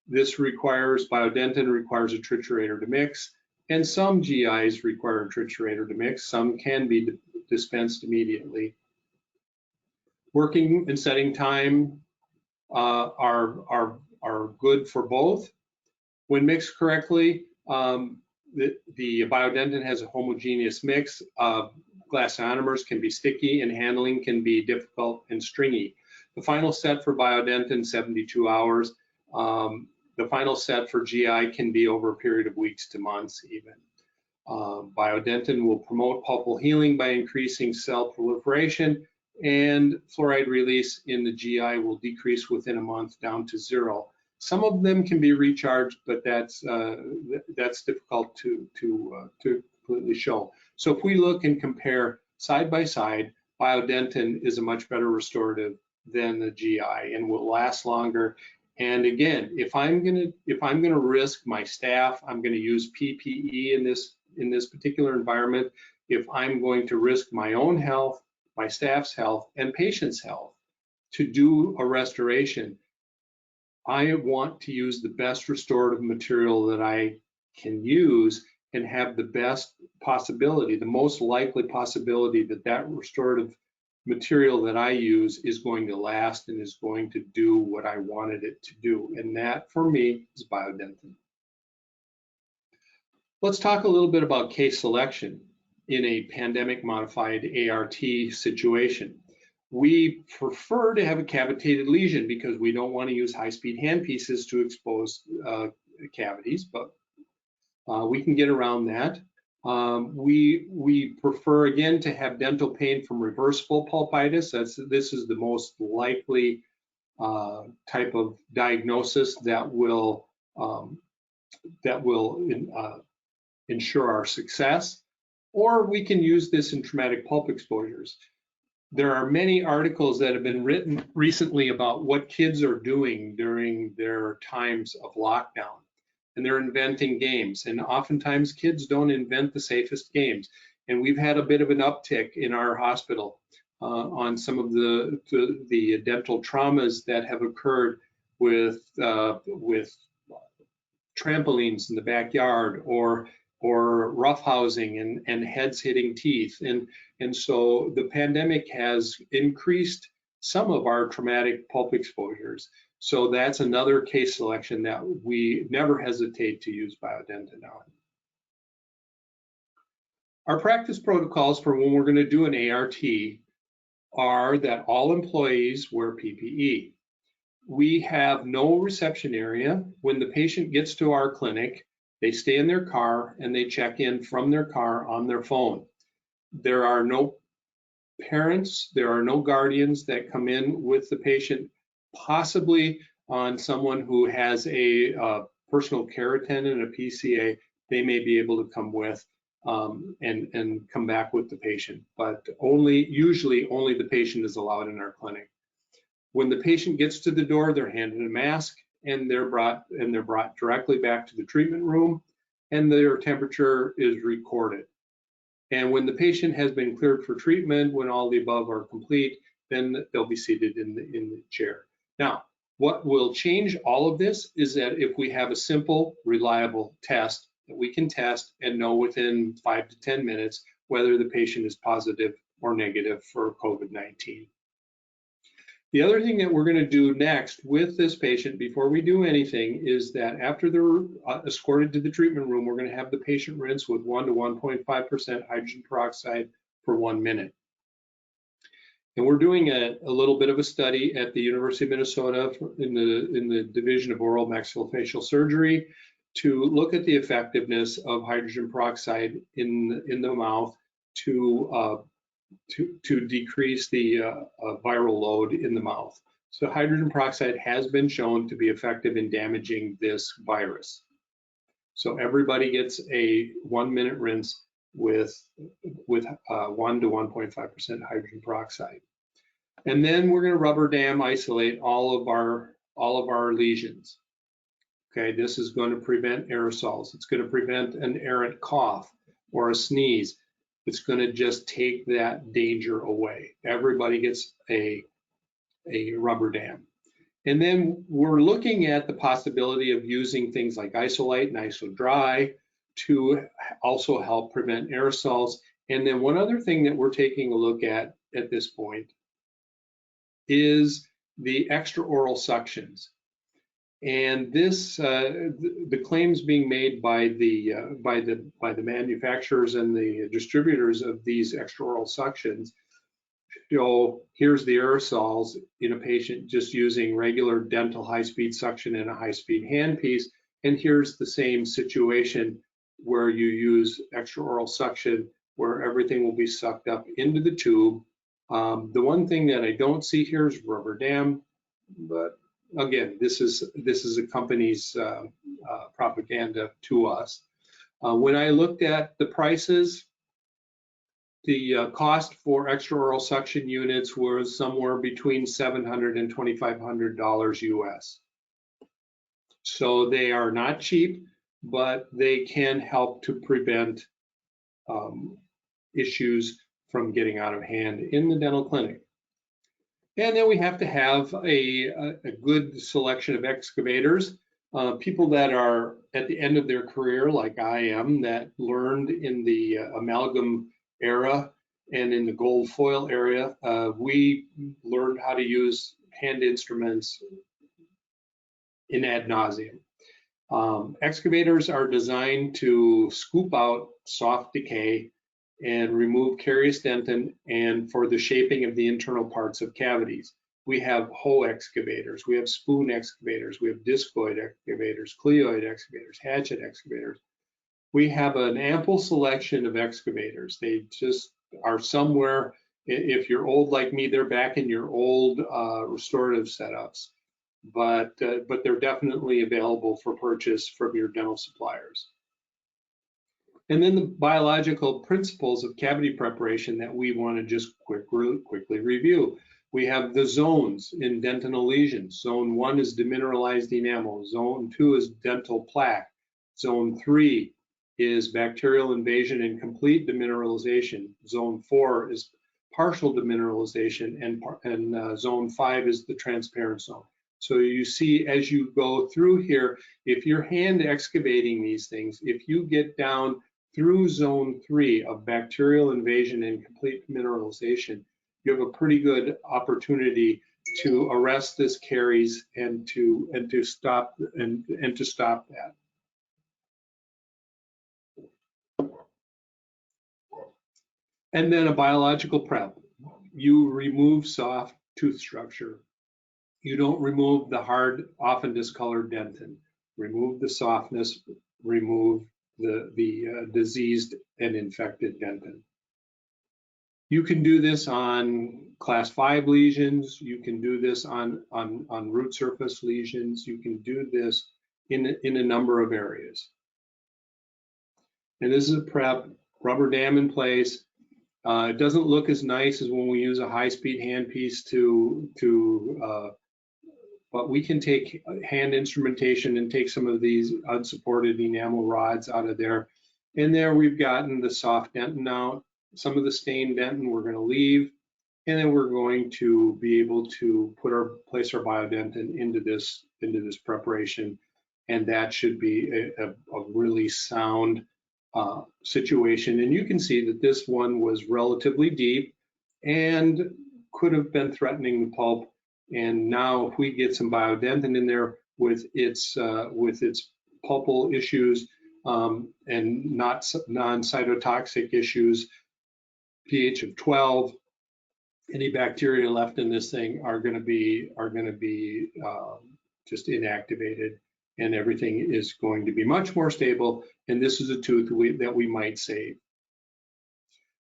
This BIODENTINE requires a triturator to mix, and some GIs require a triturator to mix. Some can be dispensed immediately. Working and setting time are good for both. When mixed correctly, the BIODENTINE has a homogeneous mix. Glass ionomers can be sticky and handling can be difficult and stringy. The final set for BIODENTINE, 72 hours. The final set for GI can be over a period of weeks to months even. BIODENTINE will promote pulpal healing by increasing cell proliferation, and fluoride release in the GI will decrease within a month down to 0. Some of them can be recharged, but that's difficult to completely show. So if we look and compare side by side, BIODENTINE is a much better restorative than the GI and will last longer. And again, if I'm gonna risk my staff, I'm gonna use PPE in this particular environment. If I'm going to risk my own health, my staff's health, and patient's health to do a restoration, I want to use the best restorative material that I can use and have the best possibility, the most likely possibility that that restorative material that I use is going to last and is going to do what I wanted it to do. And that, for me, is BIODENTINE. Let's talk a little bit about case selection in a pandemic modified ART situation. We prefer to have a cavitated lesion because we don't want to use high-speed handpieces to expose cavities, but we can get around that. We prefer, again, to have dental pain from reversible pulpitis. This is the most likely type of diagnosis that will ensure our success. Or we can use this in traumatic pulp exposures. There are many articles that have been written recently about what kids are doing during their times of lockdown. And they're inventing games. And oftentimes kids don't invent the safest games. And we've had a bit of an uptick in our hospital on some of the dental traumas that have occurred with trampolines in the backyard or roughhousing and heads hitting teeth. And so the pandemic has increased some of our traumatic pulp exposures. So that's another case selection that we never hesitate to use BIODENTINE on. Our practice protocols for when we're going to do an ART are that all employees wear PPE. We have no reception area. When the patient gets to our clinic, they stay in their car and they check in from their car on their phone. There are no parents, there are no guardians that come in with the patient, possibly on someone who has a personal care attendant, a PCA. they may be able to come with and come back with the patient. But usually only the patient is allowed in our clinic. When the patient gets to the door, they're handed a mask and they're brought directly back to the treatment room, and their temperature is recorded. And when the patient has been cleared for treatment, when all the above are complete, then they'll be seated in the chair. Now, what will change all of this is that if we have a simple, reliable test that we can test and know within 5 to 10 minutes whether the patient is positive or negative for COVID-19. The other thing that we're going to do next with this patient before we do anything is that after they're escorted to the treatment room, we're going to have the patient rinse with 1 to 1.5% hydrogen peroxide for 1 minute. And we're doing a little bit of a study at the University of Minnesota in the Division of Oral Maxillofacial Surgery to look at the effectiveness of hydrogen peroxide in the mouth to decrease the viral load in the mouth. So hydrogen peroxide has been shown to be effective in damaging this virus. So everybody gets a 1 minute rinse with 1 to 1.5% hydrogen peroxide. And then we're going to rubber dam isolate all of our lesions. Okay, this is going to prevent aerosols. It's going to prevent an errant cough or a sneeze. It's going to just take that danger away. Everybody gets a rubber dam. And then we're looking at the possibility of using things like Isolite and IsoDry to also help prevent aerosols. And then one other thing that we're taking a look at this point is the extraoral suctions. And this, the claims being made by the manufacturers and the distributors of these extraoral suctions show here's the aerosols in a patient just using regular dental high-speed suction and a high-speed handpiece, and here's the same situation where you use extraoral suction where everything will be sucked up into the tube. The one thing that I don't see here is rubber dam, but again, this is a company's propaganda to us. When I looked at the prices, the cost for extraoral suction units was somewhere between $700 and $2,500 US. So they are not cheap, but they can help to prevent issues from getting out of hand in the dental clinic. And then we have to have a good selection of excavators. People that are at the end of their career, like I am, that learned in the amalgam era and in the gold foil area, we learned how to use hand instruments in ad nauseum. Excavators are designed to scoop out soft decay and remove carious dentin and for the shaping of the internal parts of cavities. We have hoe excavators, we have spoon excavators, we have discoid excavators, cleoid excavators, hatchet excavators. We have an ample selection of excavators. They just are somewhere, if you're old like me, they're back in your old restorative setups, but they're definitely available for purchase from your dental suppliers. And then the biological principles of cavity preparation that we want to just quickly review. We have the zones in dentinal lesions. Zone 1 is demineralized enamel. Zone 2 is dental plaque. Zone 3 is bacterial invasion and complete demineralization. Zone 4 is partial demineralization, and zone 5 is the transparent zone. So you see, as you go through here, if you're hand excavating these things, if you get down through zone 3 of bacterial invasion and complete mineralization, you have a pretty good opportunity to arrest this caries and to stop that. And then a biological prep. You remove soft tooth structure. You don't remove the hard, often discolored dentin. Remove the softness, remove the diseased and infected dentin. You can do this on class 5 lesions. You can do this on root surface lesions. You can do this in a number of areas. And this is a prep, rubber dam in place. It doesn't look as nice as when we use a high-speed handpiece but we can take hand instrumentation and take some of these unsupported enamel rods out of there. And there we've gotten the soft dentin out. Some of the stained dentin we're going to leave, and then we're going to be able to place our BIODENTINE into this preparation, and that should be a really sound situation. And you can see that this one was relatively deep and could have been threatening the pulp. And now if we get some BIODENTINE in there with its pulpal issues and not non-cytotoxic issues, pH of 12, any bacteria left in this thing are going to be just inactivated, and everything is going to be much more stable. And this is a tooth that we might save.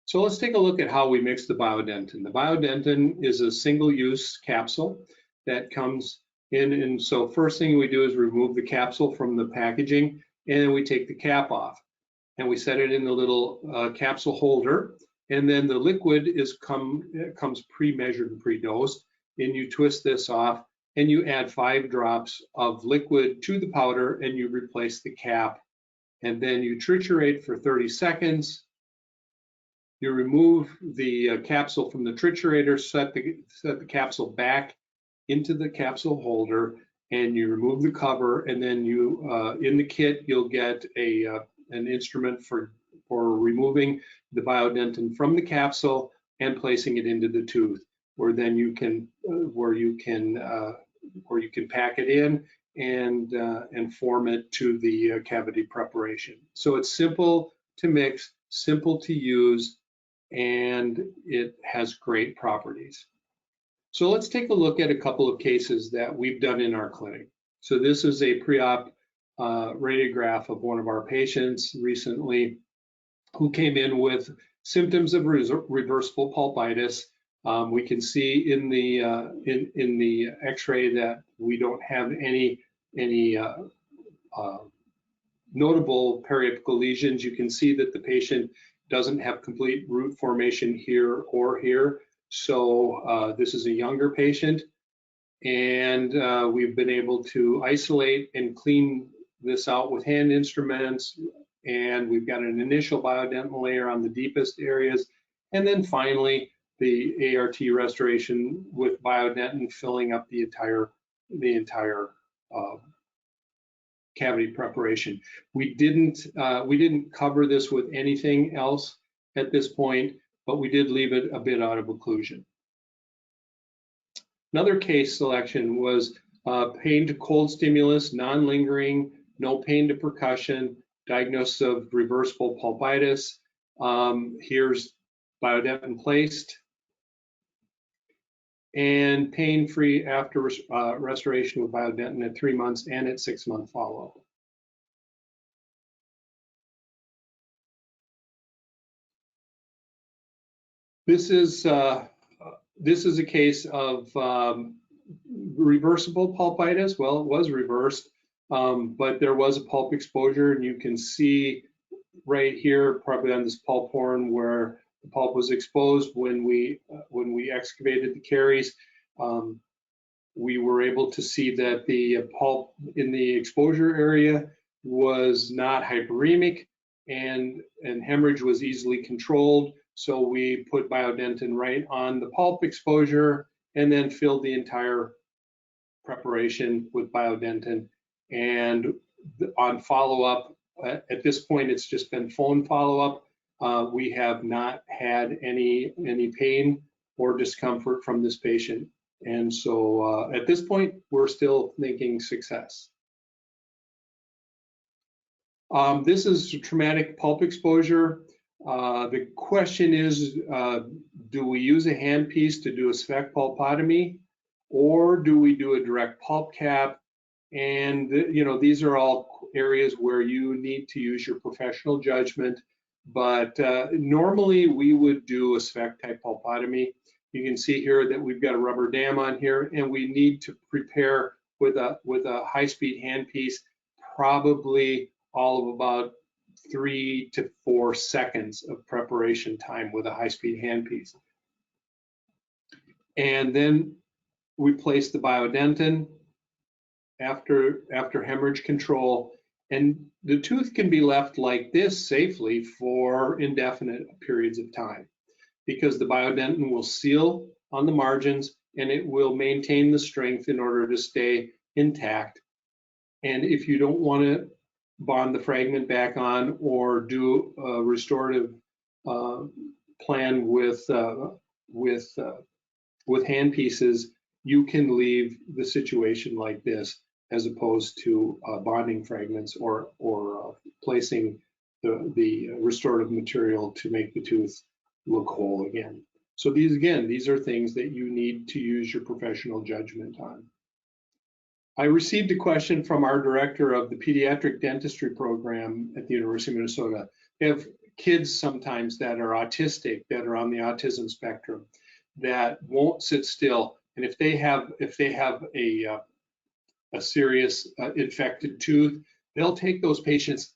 So let's take a look at how we mix the BIODENTINE. The BIODENTINE is a single-use capsule that comes in, and so first thing we do is remove the capsule from the packaging, and then we take the cap off, and we set it in the little capsule holder, and then the liquid comes pre-measured and pre-dosed, and you twist this off, and you add 5 drops of liquid to the powder, and you replace the cap, and then you triturate for 30 seconds. You remove the capsule from the triturator, set the capsule back into the capsule holder, and you remove the cover, and then you in the kit you'll get an instrument for removing the BIODENTINE from the capsule and placing it into the tooth, where then you can pack it in and form it to the cavity preparation. So it's simple to mix, simple to use, and it has great properties. So let's take a look at a couple of cases that we've done in our clinic. So this is a pre-op radiograph of one of our patients recently who came in with symptoms of reversible pulpitis. We can see in the X-ray that we don't have any notable periapical lesions. You can see that the patient doesn't have complete root formation here or here. So this is a younger patient, and we've been able to isolate and clean this out with hand instruments, and we've got an initial BIODENTINE layer on the deepest areas, and then finally the ART restoration with BIODENTINE filling up the entire cavity preparation. We didn't cover this with anything else at this point, but we did leave it a bit out of occlusion. Another case selection was pain to cold stimulus, non-lingering, no pain to percussion, diagnosis of reversible pulpitis. Here's BIODENTINE placed, and pain-free after restoration with BIODENTINE at 3 months and at 6-month follow-up. This is a case of reversible pulpitis. Well, it was reversed, but there was a pulp exposure, and you can see right here, probably on this pulp horn, where the pulp was exposed when we excavated the caries. We were able to see that the pulp in the exposure area was not hyperemic, and hemorrhage was easily controlled. So we put BIODENTINE right on the pulp exposure and then filled the entire preparation with BIODENTINE. And on follow-up, at this point, it's just been phone follow-up. We have not had any pain or discomfort from this patient. And so at this point, we're still thinking success. This is traumatic pulp exposure. The question is, do we use a handpiece to do a spec pulpotomy, or do we do a direct pulp cap? And these are all areas where you need to use your professional judgment. But normally we would do a spec type pulpotomy. You can see here that we've got a rubber dam on here, and we need to prepare with a high-speed handpiece, probably all of about 3 to 4 seconds of preparation time with a high-speed handpiece. And then we place the BIODENTINE after hemorrhage control, and the tooth can be left like this safely for indefinite periods of time, because the BIODENTINE will seal on the margins and it will maintain the strength in order to stay intact. And if you don't want to bond the fragment back on or do a restorative plan with handpieces, you can leave the situation like this, as opposed to bonding fragments or placing the restorative material to make the tooth look whole again. So these are things that you need to use your professional judgment on. I received a question from our director of the pediatric dentistry program at the University of Minnesota. They have kids sometimes that are autistic, that are on the autism spectrum, that won't sit still. And if they have a serious infected tooth, they'll take those patients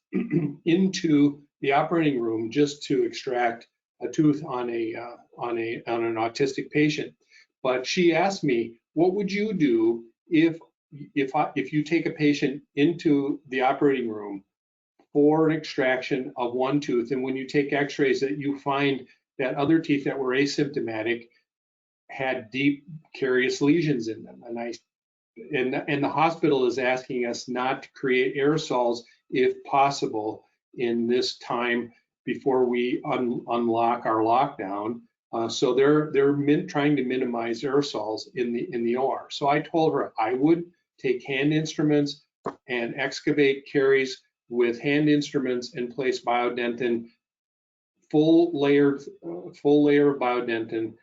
into the operating room just to extract a tooth on an autistic patient. But she asked me, what would you do if you take a patient into the operating room for an extraction of one tooth, and when you take x-rays that you find that other teeth that were asymptomatic had deep carious lesions in them? And the hospital is asking us not to create aerosols if possible in this time before we unlock our lockdown. So they're trying to minimize aerosols in the OR. So I told her I would take hand instruments and excavate caries with hand instruments and place BIODENTINE, full layer of BIODENTINE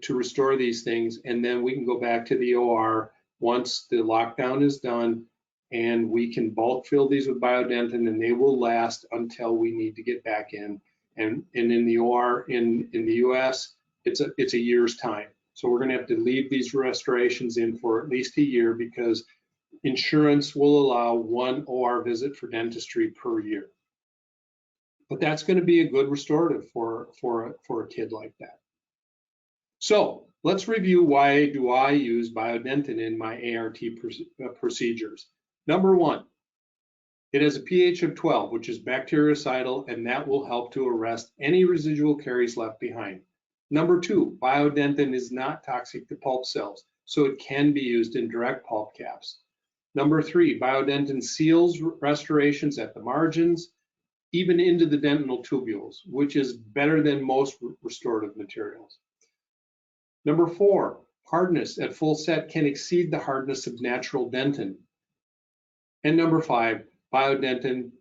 to restore these things, and then we can go back to the OR once the lockdown is done, and we can bulk fill these with BIODENTINE, and they will last until we need to get back in. And in the OR in the US, it's a year's time. So we're going to have to leave these restorations in for at least a year, because insurance will allow one OR visit for dentistry per year. But that's going to be a good restorative for a kid like that. So let's review, why do I use BIODENTINE in my ART procedures. Number one, it has a pH of 12, which is bactericidal, and that will help to arrest any residual caries left behind. Number two, BIODENTINE is not toxic to pulp cells, so it can be used in direct pulp caps. Number three, BIODENTINE seals restorations at the margins, even into the dentinal tubules, which is better than most restorative materials. Number four, hardness at full set can exceed the hardness of natural dentin. And number five, BIODENTINE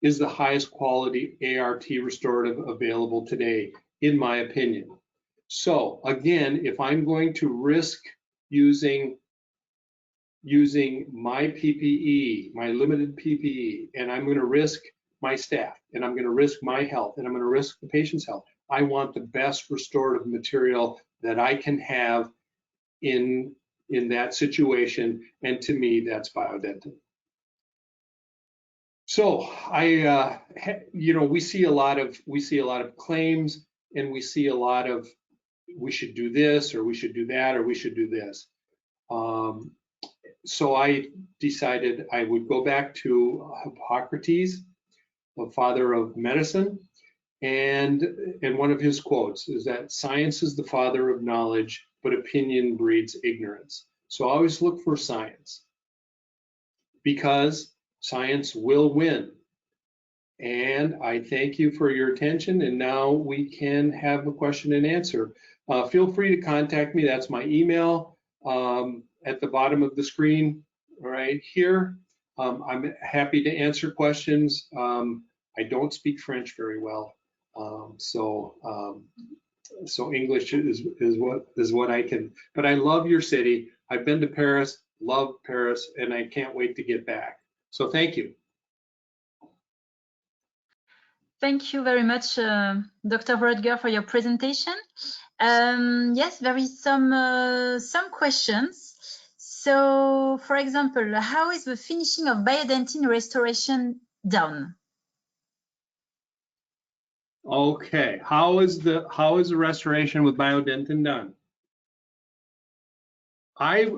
is the highest quality ART restorative available today, in my opinion. So again, if I'm going to risk using my PPE, my limited PPE, and I'm going to risk my staff, and I'm going to risk my health, and I'm going to risk the patient's health, I want the best restorative material that I can have in that situation, and to me, that's BIODENTINE. So we see a lot of claims, and we see a lot of, we should do this, or we should do that, or we should do this. So I decided I would go back to Hippocrates, the father of medicine, and one of his quotes is that science is the father of knowledge, but opinion breeds ignorance. So I always look for science, because science will win. And I thank you for your attention, and now we can have a question and answer. Feel free to contact me. That's my email at the bottom of the screen right here. I'm happy to answer questions. I don't speak French very well, so English is what I can. But I love your city. I've been to Paris, love Paris, and I can't wait to get back. So thank you. Thank you very much, Dr. Roettger, for your presentation. Yes, there is some questions. So, for example, how is the finishing of BIODENTINE restoration done? Okay, how is the restoration with BIODENTINE done? I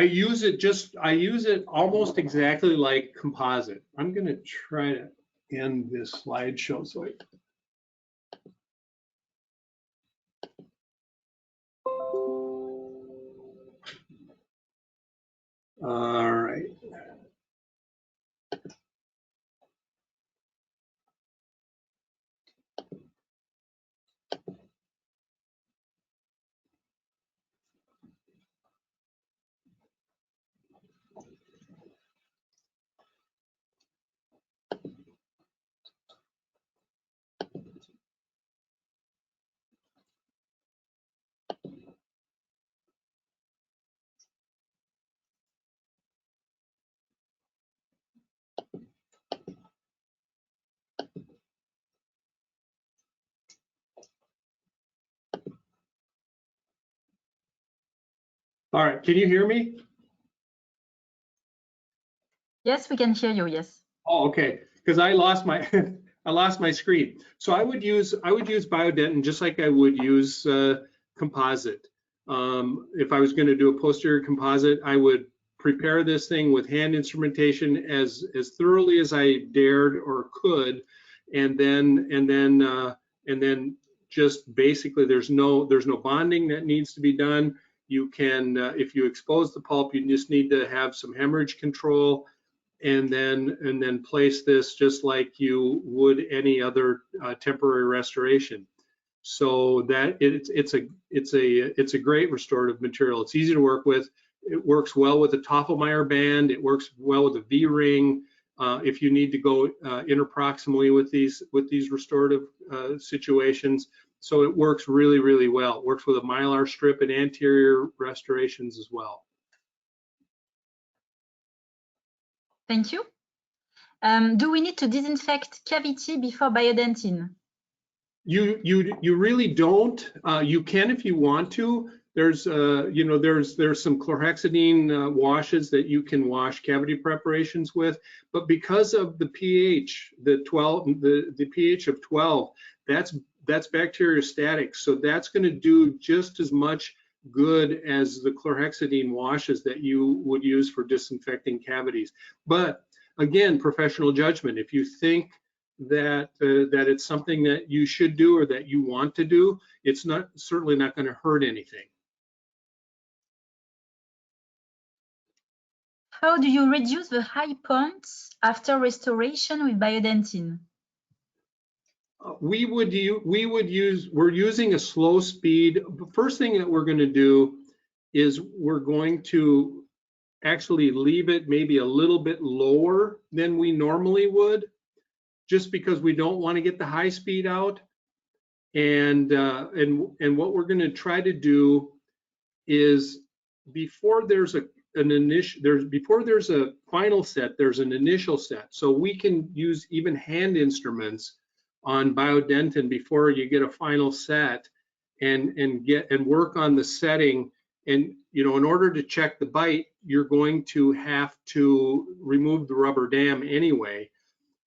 use it almost exactly like composite. I'm going to try to end this slideshow so all right. All right, can you hear me? Yes, we can hear you. Yes. Oh, okay, because I lost my I lost my screen. So I would use BIODENTINE just like I would use composite. If I was going to do a posterior composite, I would prepare this thing with hand instrumentation as thoroughly as I dared or could, and then just basically there's no bonding that needs to be done. You can if you expose the pulp, you just need to have some hemorrhage control, and then place this just like you would any other temporary restoration. So that it's a great restorative material. It's easy to work with. It works well with a Toffelmeyer band. It works well with a V-ring. If you need to go interproximally with these restorative situations. So it works really, really well. It works with a Mylar strip and anterior restorations as well. Thank you. Do we need to disinfect cavity before BIODENTINE? You really don't. You can if you want to. There's there's some chlorhexidine washes that you can wash cavity preparations with, but because of the pH, the pH of 12, that's bacteriostatic. So that's going to do just as much good as the chlorhexidine washes that you would use for disinfecting cavities. But again, professional judgment. If you think that it's something that you should do or that you want to do, it's certainly not going to hurt anything. How do you reduce the high points after restoration with BIODENTINE? We're using a slow speed. The first thing that we're going to do is we're going to actually leave it maybe a little bit lower than we normally would, just because we don't want to get the high speed out. And what we're going to try to do is before there's a final set, there's an initial set. So we can use even hand instruments on BIODENTINE before you get a final set, and work on the setting. And in order to check the bite, you're going to have to remove the rubber dam anyway.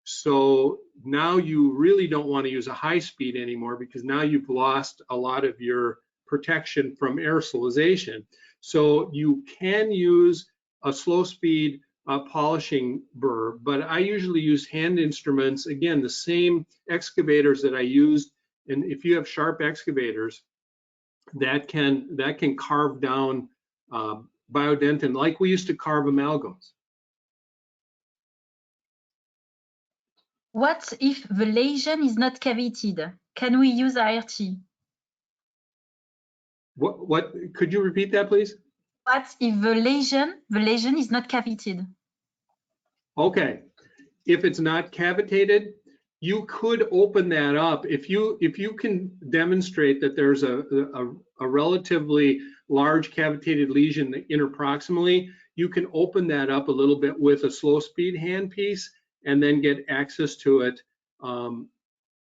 So now you really don't want to use a high speed anymore, because now you've lost a lot of your protection from aerosolization. So you can use a slow speed polishing burr, but I usually use hand instruments. Again, the same excavators that I used, and if you have sharp excavators that can carve down BIODENTINE like we used to carve amalgams. What if the lesion is not cavitated? Can we use ART? What could you repeat that, please? What if the lesion is not cavitated? Okay, if it's not cavitated, you could open that up. If you can demonstrate that there's a relatively large cavitated lesion interproximally, you can open that up a little bit with a slow speed handpiece and then get access to it.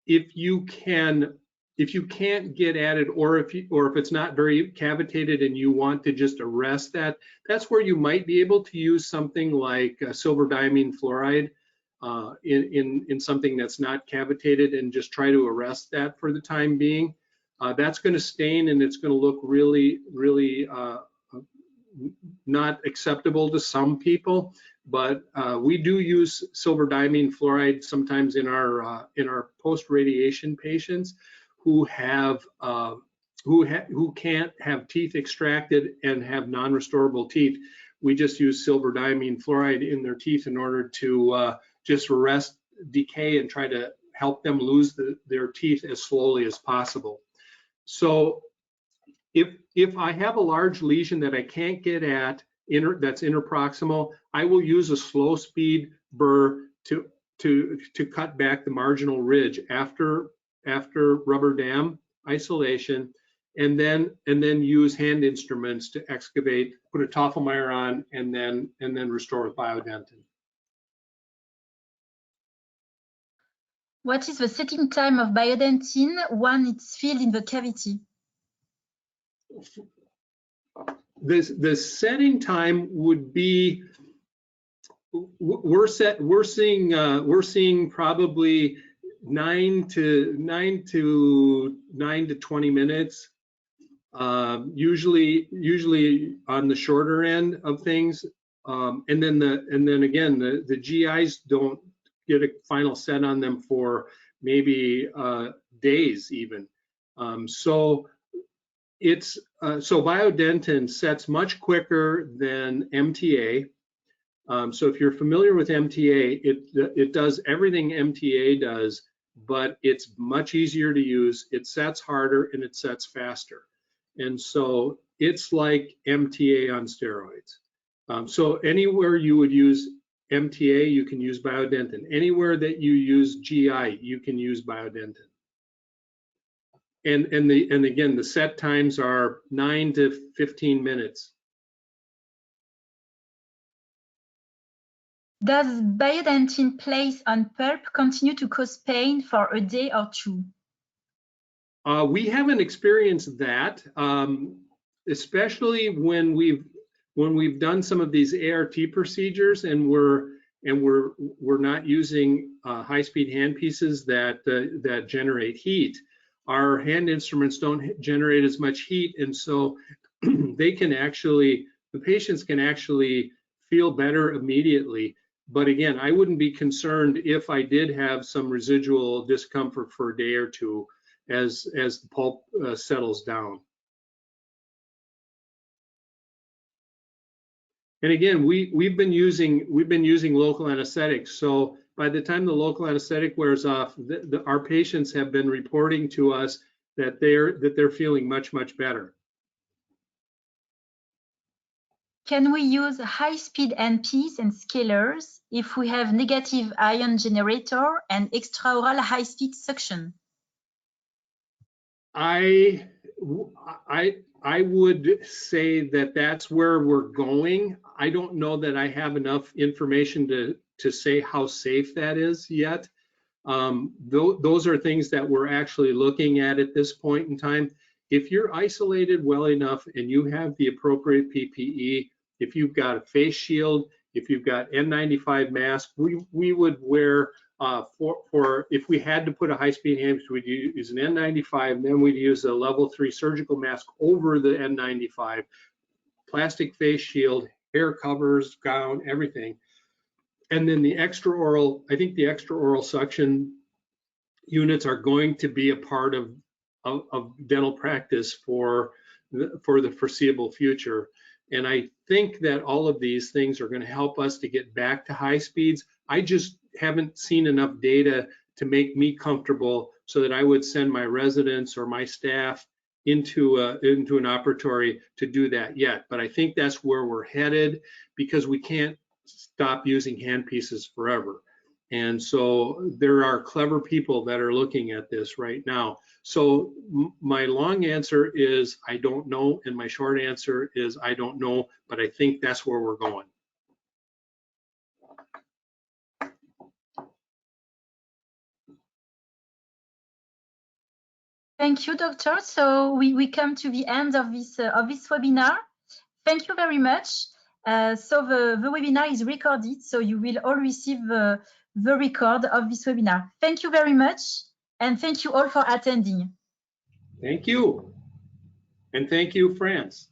If you can't get at it, or if it's not very cavitated and you want to just arrest that, that's where you might be able to use something like silver diamine fluoride. in something that's not cavitated and just try to arrest that for the time being. That's going to stain and it's going to look really, really not acceptable to some people, but we do use silver diamine fluoride sometimes in our post-radiation patients who have who can't have teeth extracted and have non-restorable teeth. We just use silver diamine fluoride in their teeth in order to just arrest decay and try to help them lose their teeth as slowly as possible. So if I have a large lesion that I can't get at that's interproximal, I will use a slow speed burr to cut back the marginal ridge after rubber dam isolation, and then use hand instruments to excavate, put a Toffelmeyer on, and then restore with BIODENTINE. What is the setting time of BIODENTINE when it's filled in the cavity? The setting time would be, we're seeing probably 9 to 20 minutes, usually on the shorter end of things, and then again the GIs don't get a final set on them for maybe days even. So BIODENTINE sets much quicker than MTA. So if you're familiar with MTA, it does everything MTA does, but it's much easier to use. It sets harder and it sets faster. And so it's like MTA on steroids. So anywhere you would use MTA, you can use BIODENTINE. Anywhere that you use GI, you can use BIODENTINE. And again, the set times are 9 to 15 minutes. Does BIODENTINE placed on pulp continue to cause pain for a day or two? We haven't experienced that, especially when we've done some of these ART procedures and we're not using high-speed handpieces that generate heat. Our hand instruments don't generate as much heat, and so they can actually, the patients can actually feel better immediately. But again, I wouldn't be concerned if I did have some residual discomfort for a day or two as the pulp settles down. And again, we've been using local anesthetics. So by the time the local anesthetic wears off, our patients have been reporting to us that they're feeling much better. Can we use high-speed handpiece and scalers if we have negative ion generator and extraoral high-speed suction? I would say that that's where we're going. I don't know that I have enough information to say how safe that is yet. Those are things that we're actually looking at this point in time. If you're isolated well enough and you have the appropriate PPE, if you've got a face shield, if you've got N95 mask, we would wear if we had to put a high-speed handpiece, we'd use an N95, and then we'd use a level 3 surgical mask over the N95, plastic face shield, hair covers, gown, everything. And then the extraoral, I think the extraoral suction units are going to be a part of dental practice for the foreseeable future. And I think that all of these things are going to help us to get back to high speeds. I just haven't seen enough data to make me comfortable so that I would send my residents or my staff into an operatory to do that yet. But I think that's where we're headed, because we can't stop using handpieces forever. And so there are clever people that are looking at this right now. So my long answer is I don't know, and my short answer is I don't know, but I think that's where we're going. Thank you, Doctor. So we come to the end of this webinar. Thank you very much. So the webinar is recorded, so you will all receive the the record of this webinar. Thank you very much, and thank you all for attending. Thank you. And thank you, France.